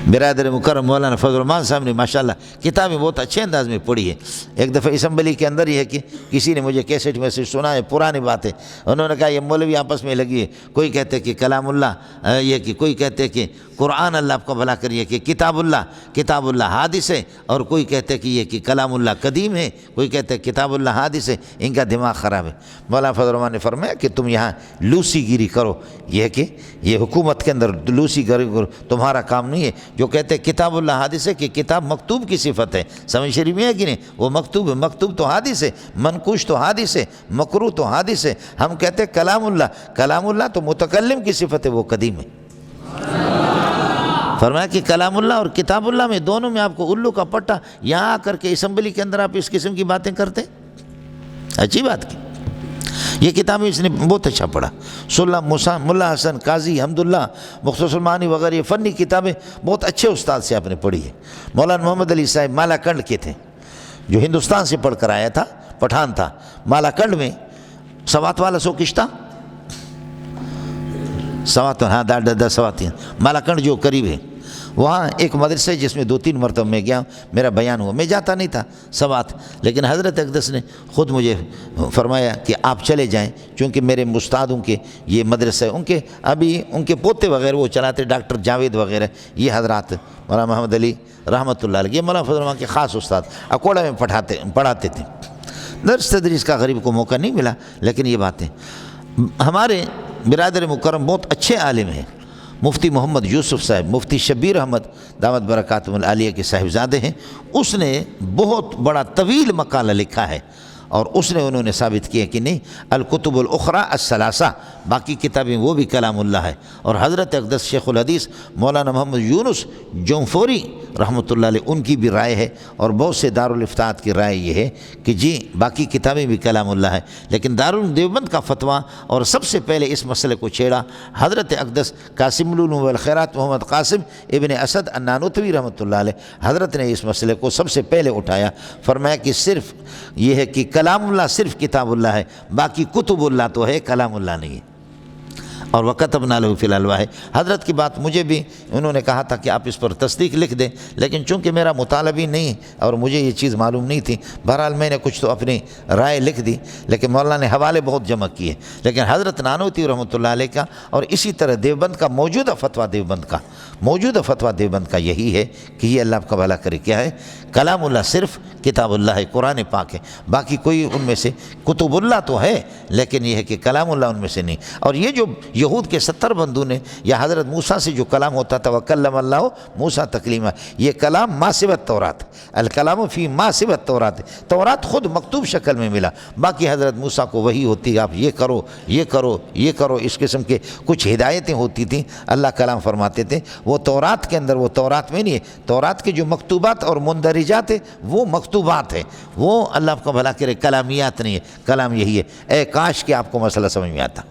برادر مکرم مولانا فضل الرحمان صاحب نے ماشاءاللہ کتابیں بہت اچھے انداز میں پڑھی ہے۔ ایک دفعہ اسمبلی کے اندر ہی ہے کہ کسی نے مجھے کیسٹ میں سے سنا ہے، پرانی بات ہے، انہوں نے کہا یہ مولوی آپس میں لگی ہے، کوئی کہتے کہ کلام اللہ یہ کہ کوئی کہتے کہ قرآن اللہ آپ کو بھلا کریے کہ کتاب اللہ حادث ہے، اور کوئی کہتے کہ یہ کہ کلام اللہ قدیم ہے، کوئی کہتے کتاب اللہ حادث ہے، ان کا دماغ خراب ہے۔ مولانا فضل الرحمان نے فرمایا کہ تم یہاں لوسی گیری کرو، یہ کہ یہ حکومت کے اندر لوسی گیری کرو، تمہارا کام نہیں ہے۔ جو کہتے ہیں کتاب اللہ حادث ہے کہ کتاب مکتوب کی صفت ہے، سمجھ شریف میں ہے کہ نہیں؟ وہ مکتوب ہے، مکتوب تو حادث ہے، منقوش تو حادث ہے، مقروء تو حادث ہے۔ ہم کہتے ہیں کلام اللہ تو متکلم کی صفت ہے، وہ قدیم ہے۔ فرمایا کہ کلام اللہ اور کتاب اللہ میں دونوں میں آپ کو الو کا پٹا، یہاں آ کر کے اسمبلی کے اندر آپ اس قسم کی باتیں کرتے، اچھی بات کی۔ یہ کتابیں اس نے بہت اچھا پڑھا، ملا حسن قاضی حمداللہ مختصر المعانی وغیرہ یہ فنی کتابیں بہت اچھے استاد سے آپ نے پڑھی ہے۔ مولانا محمد علی صاحب مالا کنڈ کے تھے، جو ہندوستان سے پڑھ کر آیا تھا، پٹھان تھا۔ مالا کنڈ میں سوات والا سو کشتہ سوات، ہاں دا سوات، مالا کنڈ جو قریب ہے، وہاں ایک مدرسہ جس میں 2-3 مرتبہ میں گیا، میرا بیان ہوا، میں جاتا نہیں تھا سوات، لیکن حضرت اقدس نے خود مجھے فرمایا کہ آپ چلے جائیں، چونکہ میرے استادوں کے یہ مدرسہ ہے، ان کے پوتے وغیرہ وہ چلاتے، ڈاکٹر جاوید وغیرہ یہ حضرات، مولانا محمد علی رحمۃ اللہ علیہ، یہ مولانا فضل الرحمن کے خاص استاد اکوڑا میں پڑھاتے تھے۔ درس تدریس کا غریب کو موقع نہیں ملا، لیکن یہ باتیں ہمارے برادر مکرم بہت اچھے عالم ہیں، مفتی محمد یوسف صاحب، مفتی شبیر احمد دعوت برکاتہم العالیہ کے صاحبزادے ہیں، اس نے بہت بڑا طویل مقالہ لکھا ہے، اور انہوں نے ثابت کیا کہ نہیں، الکتب الاخری الثلاثہ، باقی کتابیں وہ بھی کلام اللہ ہے۔ اور حضرت اقدس شیخ الحدیث مولانا محمد یونس جونفوری رحمۃ اللہ علیہ ان کی بھی رائے ہے، اور بہت سے دارالافتاءات کی رائے یہ ہے کہ جی باقی کتابیں بھی کلام اللہ ہے، لیکن دارالدیوبند کا فتویٰ اور سب سے پہلے اس مسئلے کو چھیڑا حضرت اقدس قاسم العلوم والخیرات محمد قاسم ابن اسد النانوتوی رحمۃ اللہ علیہ، حضرت نے اس مسئلے کو سب سے پہلے اٹھایا، فرمایا کہ صرف یہ ہے کہ کلام اللہ صرف کتاب اللہ ہے، باقی کتب اللہ تو ہے، کلام اللہ نہیں ہے۔ اور وَكَتَبْنَا لَهُ فِي الْأَلْوَاحِ، حضرت کی بات مجھے بھی انہوں نے کہا تھا کہ آپ اس پر تصدیق لکھ دیں، لیکن چونکہ میرا مطالعہ بھی نہیں اور مجھے یہ چیز معلوم نہیں تھی، بہرحال میں نے کچھ تو اپنی رائے لکھ دی، لیکن مولانا نے حوالے بہت جمع کیے۔ لیکن حضرت نانوتوی رحمۃ اللہ علیہ کا اور اسی طرح دیوبند کا موجودہ فتویٰ دیوبند کا یہی ہے کہ یہ اللہ کا بھلا کرے، کیا ہے؟ کلام اللہ صرف کتاب اللہ ہے، قرآن پاک ہے، باقی کوئی ان میں سے کتب اللہ تو ہے، لیکن یہ ہے کہ کلام اللہ ان میں سے نہیں۔ اور یہ جو یہود کے 70 بندوں نے یا حضرت موسیٰ سے جو کلام ہوتا تھا وَكَلَّمَ اللَّهُ موسیٰ تکلیما، یہ کلام ما سوى التوراۃ، الکلام فی ما سوى التوراۃ، تورات خود مکتوب شکل میں ملا، باقی حضرت موسیٰ کو وہی ہوتی، آپ یہ کرو یہ کرو یہ کرو، اس قسم کے کچھ ہدایتیں ہوتی تھیں، اللہ کلام فرماتے تھے، وہ تورات کے اندر، وہ تورات میں نہیں ہے، تورات کے جو مکتوبات اور مندرجات ہیں وہ مکتوبات ہیں، وہ اللہ آپ کو بھلا کرے کلامیات نہیں ہے، کلام یہی ہے۔ اے کاش کہ آپ کو مسئلہ سمجھ میں آتا،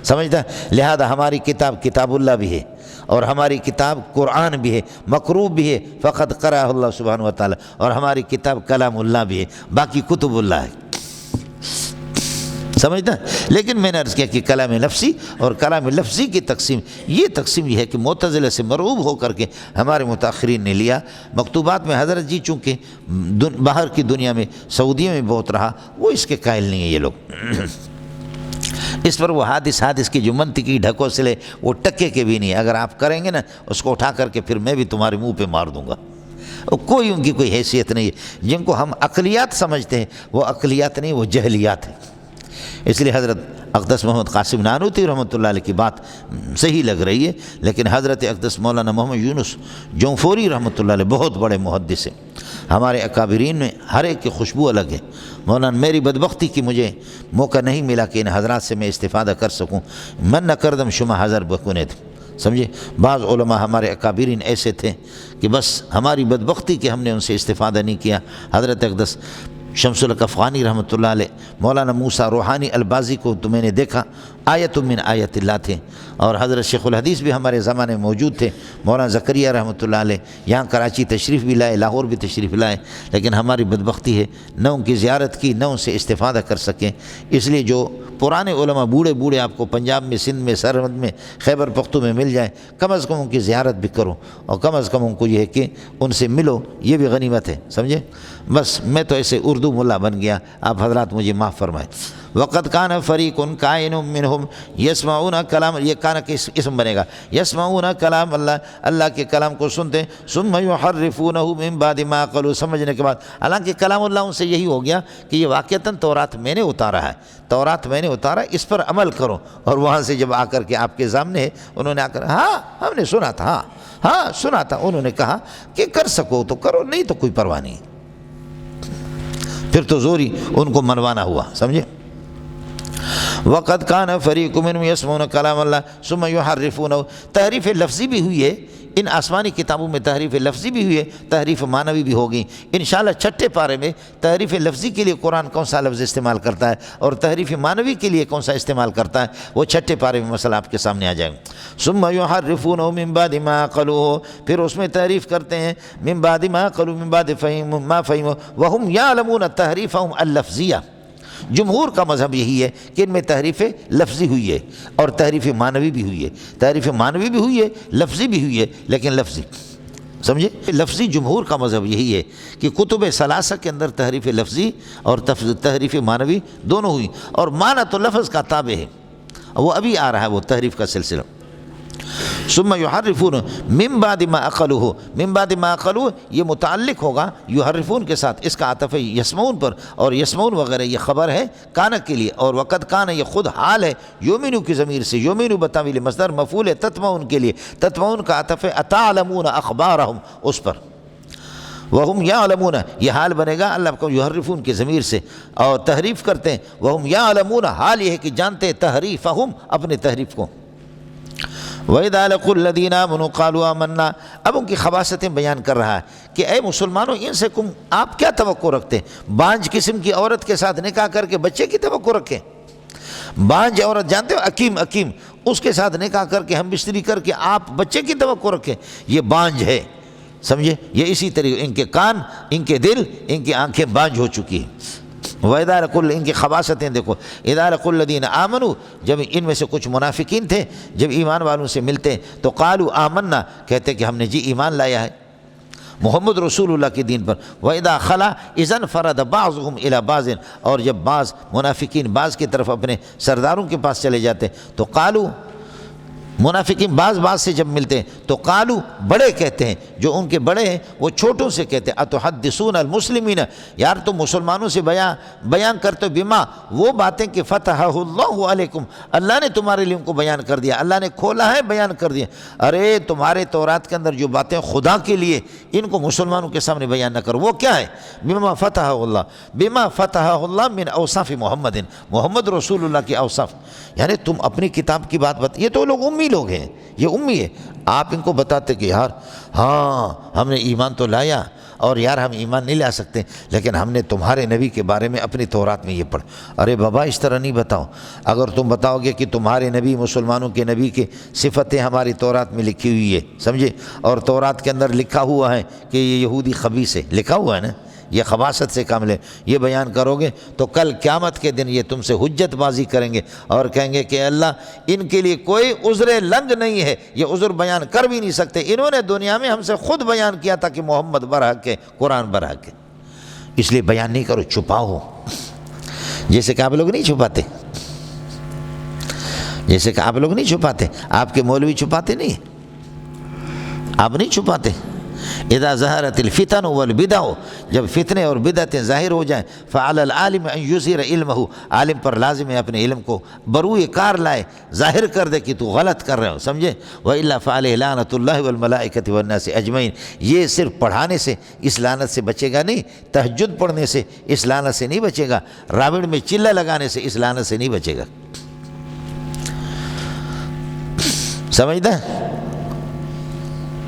سمجھتا؟ لہذا ہماری کتاب کتاب اللہ بھی ہے، اور ہماری کتاب قرآن بھی ہے، مقروء بھی ہے، فقط قرأہ اللہ سبحانہ وتعالی، اور ہماری کتاب کلام اللہ بھی ہے، باقی کتب اللہ ہے، سمجھتا؟ لیکن میں نے عرض کیا کہ کلام لفظی اور کلام لفظی کی تقسیم یہ ہے کہ معتزلہ سے مرعوب ہو کر کے ہمارے متاخرین نے لیا۔ مکتوبات میں حضرت جی چونکہ باہر کی دنیا میں سعودیہ میں بہت رہا، وہ اس کے قائل نہیں ہیں یہ لوگ، اس پر وہ حادث کی جو منطقی ڈھکوسلے وہ ٹکے کے بھی نہیں، اگر آپ کریں گے نا اس کو اٹھا کر کے پھر میں بھی تمہارے منہ پہ مار دوں گا، کوئی ان کی کوئی حیثیت نہیں ہے۔ جن کو ہم عقلیات سمجھتے ہیں وہ عقلیات نہیں، وہ جہلیات ہیں۔ اس لیے حضرت اقدس محمد قاسم نانوتوی رحمۃ اللہ علیہ کی بات صحیح لگ رہی ہے، لیکن حضرت اقدس مولانا محمد یونس جونفوری رحمۃ اللہ علیہ بہت بڑے محدث ہیں، ہمارے اکابرین میں ہر ایک کی خوشبو الگ ہے۔ مولانا میری بدبختی کی مجھے موقع نہیں ملا کہ ان حضرات سے میں استفادہ کر سکوں، من نہ کردم شما حضر بکنے تھے، سمجھے؟ بعض علماء ہمارے اکابرین ایسے تھے کہ بس ہماری بدبختی کہ ہم نے ان سے استفادہ نہیں کیا۔ حضرت اقدس شمس الحق افغانی رحمۃ اللہ علیہ، مولانا موسیٰ روحانی البازی کو تو میں نے دیکھا، آیت من آیت اللہ تھے، اور حضرت شیخ الحدیث بھی ہمارے زمانے میں موجود تھے، مولانا زکریہ رحمۃ اللہ علیہ یہاں کراچی تشریف بھی لائے، لاہور بھی تشریف لائے، لیکن ہماری بدبختی ہے نہ ان کی زیارت کی نہ ان سے استفادہ کر سکیں۔ اس لیے جو پرانے علماء بوڑھے آپ کو پنجاب میں، سندھ میں، سرحد میں، خیبر پختو میں مل جائیں، کم از کم ان کی زیارت بھی کرو، اور کم از کم ان کو یہ ہے کہ ان سے ملو، یہ بھی غنیمت ہے، سمجھے؟ بس میں تو ایسے اردو ملا بن گیا، آپ حضرات مجھے معاف فرمائیں۔ وقت کان فریق کائن منہم یسمعون کلام، یہ کان کے اسم بنے گا، یسمعون کلام اللہ، اللہ کے کلام کو سنتے، ثم یحرفونہ من بعد ما عقلوا، سمجھنے کے بعد، حالانکہ کلام اللہ ان سے یہی ہو گیا کہ یہ واقعتاً تورات میں نے اتارا ہے، تورات میں نے اتارا، اس پر عمل کرو، اور وہاں سے جب آ کر کے آپ کے سامنے انہوں نے آ کر ہاں ہم نے سنا تھا، ہاں سنا تھا، انہوں نے کہا کہ کر سکو تو کرو، نہیں تو کوئی پرواہ نہیں، پھر تو زوری ان کو منوانا ہوا، سمجھے؟ وقت کان فریق منہم یسمعون کلام اللہ ثم یحرفونہ، تحریف لفظی بھی ہوئی ہے، ان آسمانی کتابوں میں تحریف لفظی بھی ہوئی ہے، تحریف معنوی بھی ہوگی۔ انشاءاللہ چھٹے پارے میں تحریف لفظی کے لیے قرآن کون سا لفظ استعمال کرتا ہے اور تحریف معنوی کے لیے کون سا استعمال کرتا ہے، وہ چھٹے پارے میں مسئلہ آپ کے سامنے آ جائے گا۔ ثم یحرفونہ من بعد ما عقلوہ، پھر اس میں تحریف کرتے ہیں من بعد ما عقلوہ، من بعد ما فہموا وہم یعلمون تحریفہم اللفظیہ۔ جمہور کا مذہب یہی ہے کہ ان میں تحریف لفظی ہوئی ہے اور تحریف معنوی بھی ہوئی ہے، تحریف معنوی بھی ہوئی ہے، لفظی بھی ہوئی ہے، لیکن لفظی سمجھے، لفظی جمہور کا مذہب یہی ہے کہ کتب ثلاثہ کے اندر تحریف لفظی اور تحریف معنوی دونوں ہوئی، اور معنی تو لفظ کا تابع ہے، وہ ابھی آ رہا ہے وہ تحریف کا سلسلہ۔ ثم یحرفون من بعد ما عقلوہ، من بعد ما عقلوہ یہ متعلق ہوگا یحرفون کے ساتھ، اس کا عطف ہے یسمعون پر، اور یسمعون وغیرہ یہ خبر ہے کان کے لیے، اور وقت کان یہ خود حال ہے یؤمنو کی ضمیر سے، یؤمنو بتاویل مصدر مفعول ہے تتمعون کے لیے، تتمعون کا عطف ہے اتعلمون اخبارہم اس پر، وہم یعلمون یہ حال بنے گا اللہ کو یحرفون کی ضمیر سے، اور تحریف کرتے ہیں وہم یعلمون حال یہ ہے کہ جانتے تحریفہم اپنے تحریف کو۔ وَإِذَا لَقُوا الَّذِينَ آمَنُوا قَالُوا آمَنَّا، اب ان کی خباثتیں بیان کر رہا ہے کہ اے مسلمانوں ان سے آپ کیا توقع رکھتے ہیں؟ بانج قسم کی عورت کے ساتھ نکاح کر کے بچے کی توقع رکھیں؟ بانج عورت جانتے ہو اکیم اس کے ساتھ نکاح کر کے ہم بستری کر کے آپ بچے کی توقع رکھیں؟ یہ بانج ہے، سمجھے؟ یہ اسی طریقے ان کے کان، ان کے دل، ان کی آنکھیں بانج ہو چکی ہیں۔ وَإِذَا لَقُوا ان کی خباثتیں دیکھو، اِذَا لَقُوا الَّذِينَ آمَنُوا جب ان میں سے کچھ منافقین تھے جب ایمان والوں سے ملتے تو قالوا آمنا کہتے کہ ہم نے جی ایمان لایا ہے محمد رسول اللہ کے دین پر۔ وَإِذَا خَلَا إِذَا انْفَرَدَ بَعْضُهُمْ إِلَى بَعْضٍ اور جب بعض منافقین بعض کی طرف اپنے سرداروں کے پاس چلے جاتے تو قالوا منافقین بعض سے جب ملتے ہیں تو قالو بڑے کہتے ہیں، جو ان کے بڑے ہیں وہ چھوٹوں سے کہتے ہیں اتحدثون المسلمین، یار تم مسلمانوں سے بیان کرتے ہو بما وہ باتیں کہ فتح اللہ علیکم اللہ نے تمہارے لیے ان کو بیان کر دیا، اللہ نے کھولا ہے بیان کر دیا۔ ارے تمہارے تورات کے اندر جو باتیں خدا کے لیے ان کو مسلمانوں کے سامنے بیان نہ کرو، وہ کیا ہے؟ بما فتح اللہ من اوصاف محمد رسول اللہ کی اوصاف، یعنی تم اپنی کتاب کی بات یہ تو لوگ امی لوگ ہیں، یہ امی ہے، آپ ان کو بتاتے کہ یار ہاں ہم نے ایمان تو لایا اور یار ہم ایمان نہیں لا سکتے لیکن ہم نے تمہارے نبی کے بارے میں اپنی تورات میں یہ پڑھا۔ ارے بابا اس طرح نہیں بتاؤ، اگر تم بتاؤ گے کہ تمہارے نبی مسلمانوں کے نبی کے صفتیں ہماری تورات میں لکھی ہوئی ہے، سمجھے، اور تورات کے اندر لکھا ہوا ہے کہ یہ یہودی خبیث ہے، لکھا ہوا ہے نا، یہ خباثت سے کامل ہے، یہ بیان کرو گے تو کل قیامت کے دن یہ تم سے حجت بازی کریں گے اور کہیں گے کہ اللہ ان کے لیے کوئی عذر لنگ نہیں ہے، یہ عذر بیان کر بھی نہیں سکتے، انہوں نے دنیا میں ہم سے خود بیان کیا تھا کہ محمد برحق ہے، قرآن برحق ہے، اس لیے بیان نہیں کرو، چھپاؤ، جیسے کہ آپ لوگ نہیں چھپاتے، جیسے کہ آپ لوگ نہیں چھپاتے، آپ کے مولوی چھپاتے نہیں، آپ نہیں چھپاتے۔ اذا ظہرت الفتن والبدع جب فتنے اور بدعتیں ظاہر ہو جائیں فعلی العالم ان یظہر علمہ عالم پر لازم ہے اپنے علم کو بروئے کار لائے، ظاہر کر دے کہ تو غلط کر رہے ہو، سمجھے، وَإِلَّا فَعَلَيْهِ لَعْنَةُ اللَّهِ وَالْمَلَائِكَةِ وَالنَّاسِ أَجْمَعِينَ یہ صرف پڑھانے سے اس لعنت سے بچے گا نہیں، تہجد پڑھنے سے اس لعنت سے نہیں بچے گا، راوڑ میں چلہ لگانے سے اس لعنت سے نہیں بچے گا، سمجھتا ہے،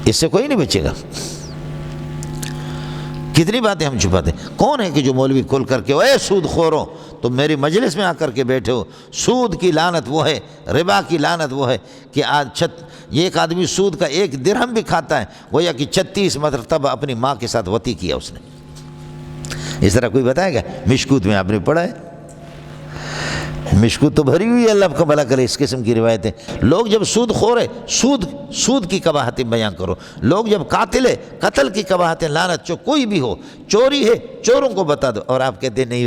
اس سے کوئی نہیں بچے گا۔ کتنی باتیں ہم چھپاتے ہیں، کون ہے کہ جو مولوی کھل کر کے اے سود خورو تم میری مجلس میں آ کر کے بیٹھے ہو، سود کی لعنت وہ ہے، ربا کی لعنت وہ ہے کہ ایک آدمی سود کا 1 درہم بھی کھاتا ہے وہ یا کہ 36 مرتبہ اپنی ماں کے ساتھ وطی کیا اس نے، اس طرح کوئی بتائے گا؟ مشکوت میں آپ نے پڑھا ہے، مشکوت تو بھری ہوئی ہے، اللہ کا بھلا کرے اس قسم کی روایتیں۔ لوگ جب سود خور ہے سود کی قباحتیں بیان کرو، لوگ جب قاتل ہے قتل کی قباحتیں، لعنت جو کوئی بھی ہو، چوری ہے چوروں کو بتا دو، اور آپ کہتے ہیں نہیں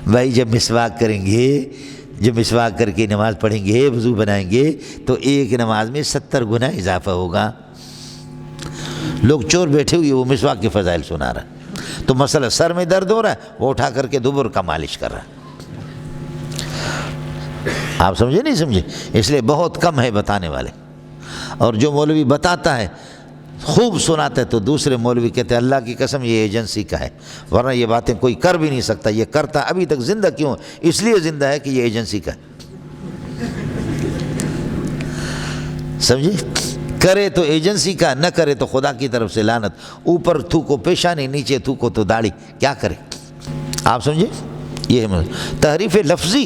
بھائی جب مسواک کریں گے، جب مسواک کر کے نماز پڑھیں گے، وضو بنائیں گے تو ایک نماز میں 70 گنا اضافہ ہوگا۔ لوگ چور بیٹھے ہوئے وہ مسواک کے فضائل سنا رہا ہے، تو مسئلہ سر میں درد ہو رہا ہے وہ اٹھا کر کے دبر کا مالش کر رہا ہے، آپ سمجھے نہیں سمجھے؟ اس لیے بہت کم ہے بتانے والے، اور جو مولوی بتاتا ہے خوب سناتا ہے تو دوسرے مولوی کہتے ہیں اللہ کی قسم یہ ایجنسی کا ہے، ورنہ یہ باتیں کوئی کر بھی نہیں سکتا، یہ کرتا ابھی تک زندہ کیوں؟ اس لیے زندہ ہے کہ یہ ایجنسی کا ہے، سمجھے؟
کرے تو ایجنسی کا، نہ کرے تو خدا کی طرف سے لعنت، اوپر تھوکو پیشانی، نیچے تھوکو تو داڑھی، کیا کرے؟ آپ سمجھے؟ یہ ہے تحریف لفظی،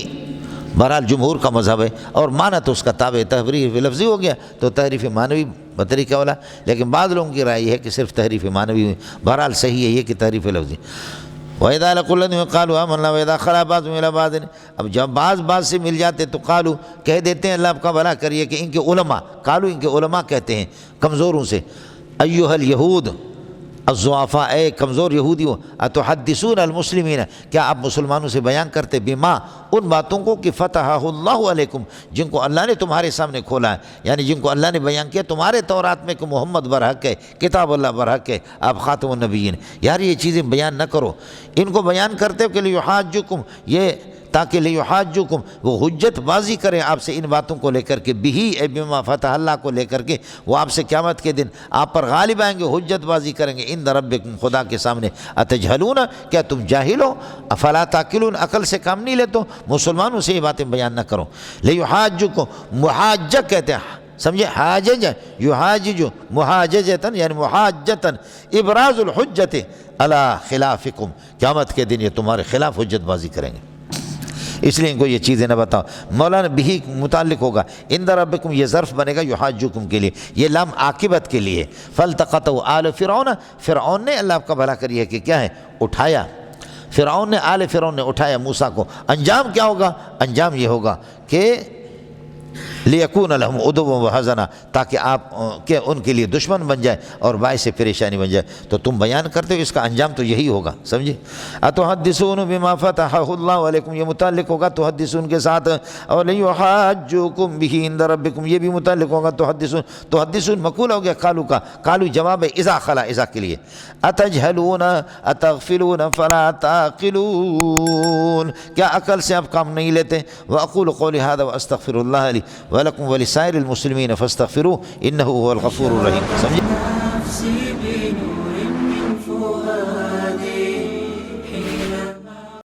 بہرحال جمہور کا مذہب ہے، اور معنی تو اس کا تابع تحریف لفظی ہو گیا تو تحریف معنوی بطریقہ والا، لیکن بعض لوگوں کی رائے ہے کہ صرف تحریف معنوی ہوئی، بہرحال صحیح ہے یہ کہ تحریف لفظی۔ وَإِذَا لَقُوا الَّذِينَ قَالُوا آمَنَّا وَإِذَا خَلَا بَعْضُهُمْ إِلَىٰ بَعْضٍ، اب جب بعض سے مل جاتے تو قالو کہہ دیتے ہیں، اللہ آپ کا بھلا کریے، کہ ان کے علماء، قالو ان کے علماء کہتے ہیں کمزوروں سے، ایھا الیہود الضعفاء، اے کمزور یہودیوں، اتحدثون المسلمین، کیا آپ مسلمانوں سے بیان کرتے، بما ان باتوں کو کہ فتحہ اللہ علیکم، جن کو اللہ نے تمہارے سامنے کھولا ہے، یعنی جن کو اللہ نے بیان کیا تمہارے تورات میں کہ محمد برحق ہے، کتاب اللہ برحق ہے، آپ خاتم النبیین، یار یہ چیزیں بیان نہ کرو، ان کو بیان کرتے ہو کہ لیحاجکم، یہ تاکہ لیحاجکم، وہ حجت بازی کریں آپ سے ان باتوں کو لے کر کے، بہی اے بما فتح اللہ کو لے کر کے، وہ آپ سے قیامت کے دن آپ پر غالب آئیں گے، حجت بازی کریں گے، عند ربکم، خدا کے سامنے، اتجہلون، کیا تم جاہل ہو، افلا تعقلون، عقل سے کام نہیں لیتے، مسلمانوں سے یہ باتیں بیان نہ کرو، لیحاجکم، محاجہ کہتے ہیں، سمجھے، حاجج یحاجج محاججتاً، یعنی محاجتاً، ابراز الحجت علی خلافکم، قیامت کے دن یہ تمہارے خلاف حجت بازی کریں گے، اس لیے ان کو یہ چیزیں نہ بتاؤ۔ مولانا بھی متعلق ہوگا، عند ربکم، یہ ظرف بنے گا یحاجکم کے لیے، یہ لام عاقبت کے لیے، فالتقطوا آل فرعون، فرعون نے، اللہ آپ کا بھلا کریے کہ کیا ہے، اٹھایا، فرعون نے، آل فرعون نے اٹھایا موسیٰ کو، انجام کیا ہوگا؟ انجام یہ ہوگا کہ لیکون لہم عدوا وحزنا، تاکہ آپ کہ ان کے لیے دشمن بن جائے اور باعث پریشانی بن جائے، تو تم بیان کرتے ہو، اس کا انجام تو یہی ہوگا، سمجھے۔ اتحدثون بما فتح اللہ علیکم، یہ متعلق ہوگا تحدثون کے ساتھ، اور لیحاجوکم بہ عند ربکم، یہ بھی متعلق ہوگا تحدثون، تحدثون مقول ہو گیا قالو کا، قالو جواب ہے اذا خلا، اذا کے لیے، اتجہلون اتغفلون فلا تعقلون، کیا عقل سے آپ کام نہیں لیتے؟ واقول قولی ھذا واستغفر اللہ لی وَلَكُمْ وَلِسَائِرِ الْمُسْلِمِينَ فَاسْتَغْفِرُوهُ إِنَّهُ هُوَ الْغَفُورُ الرَّحِيمُ، سمجھے۔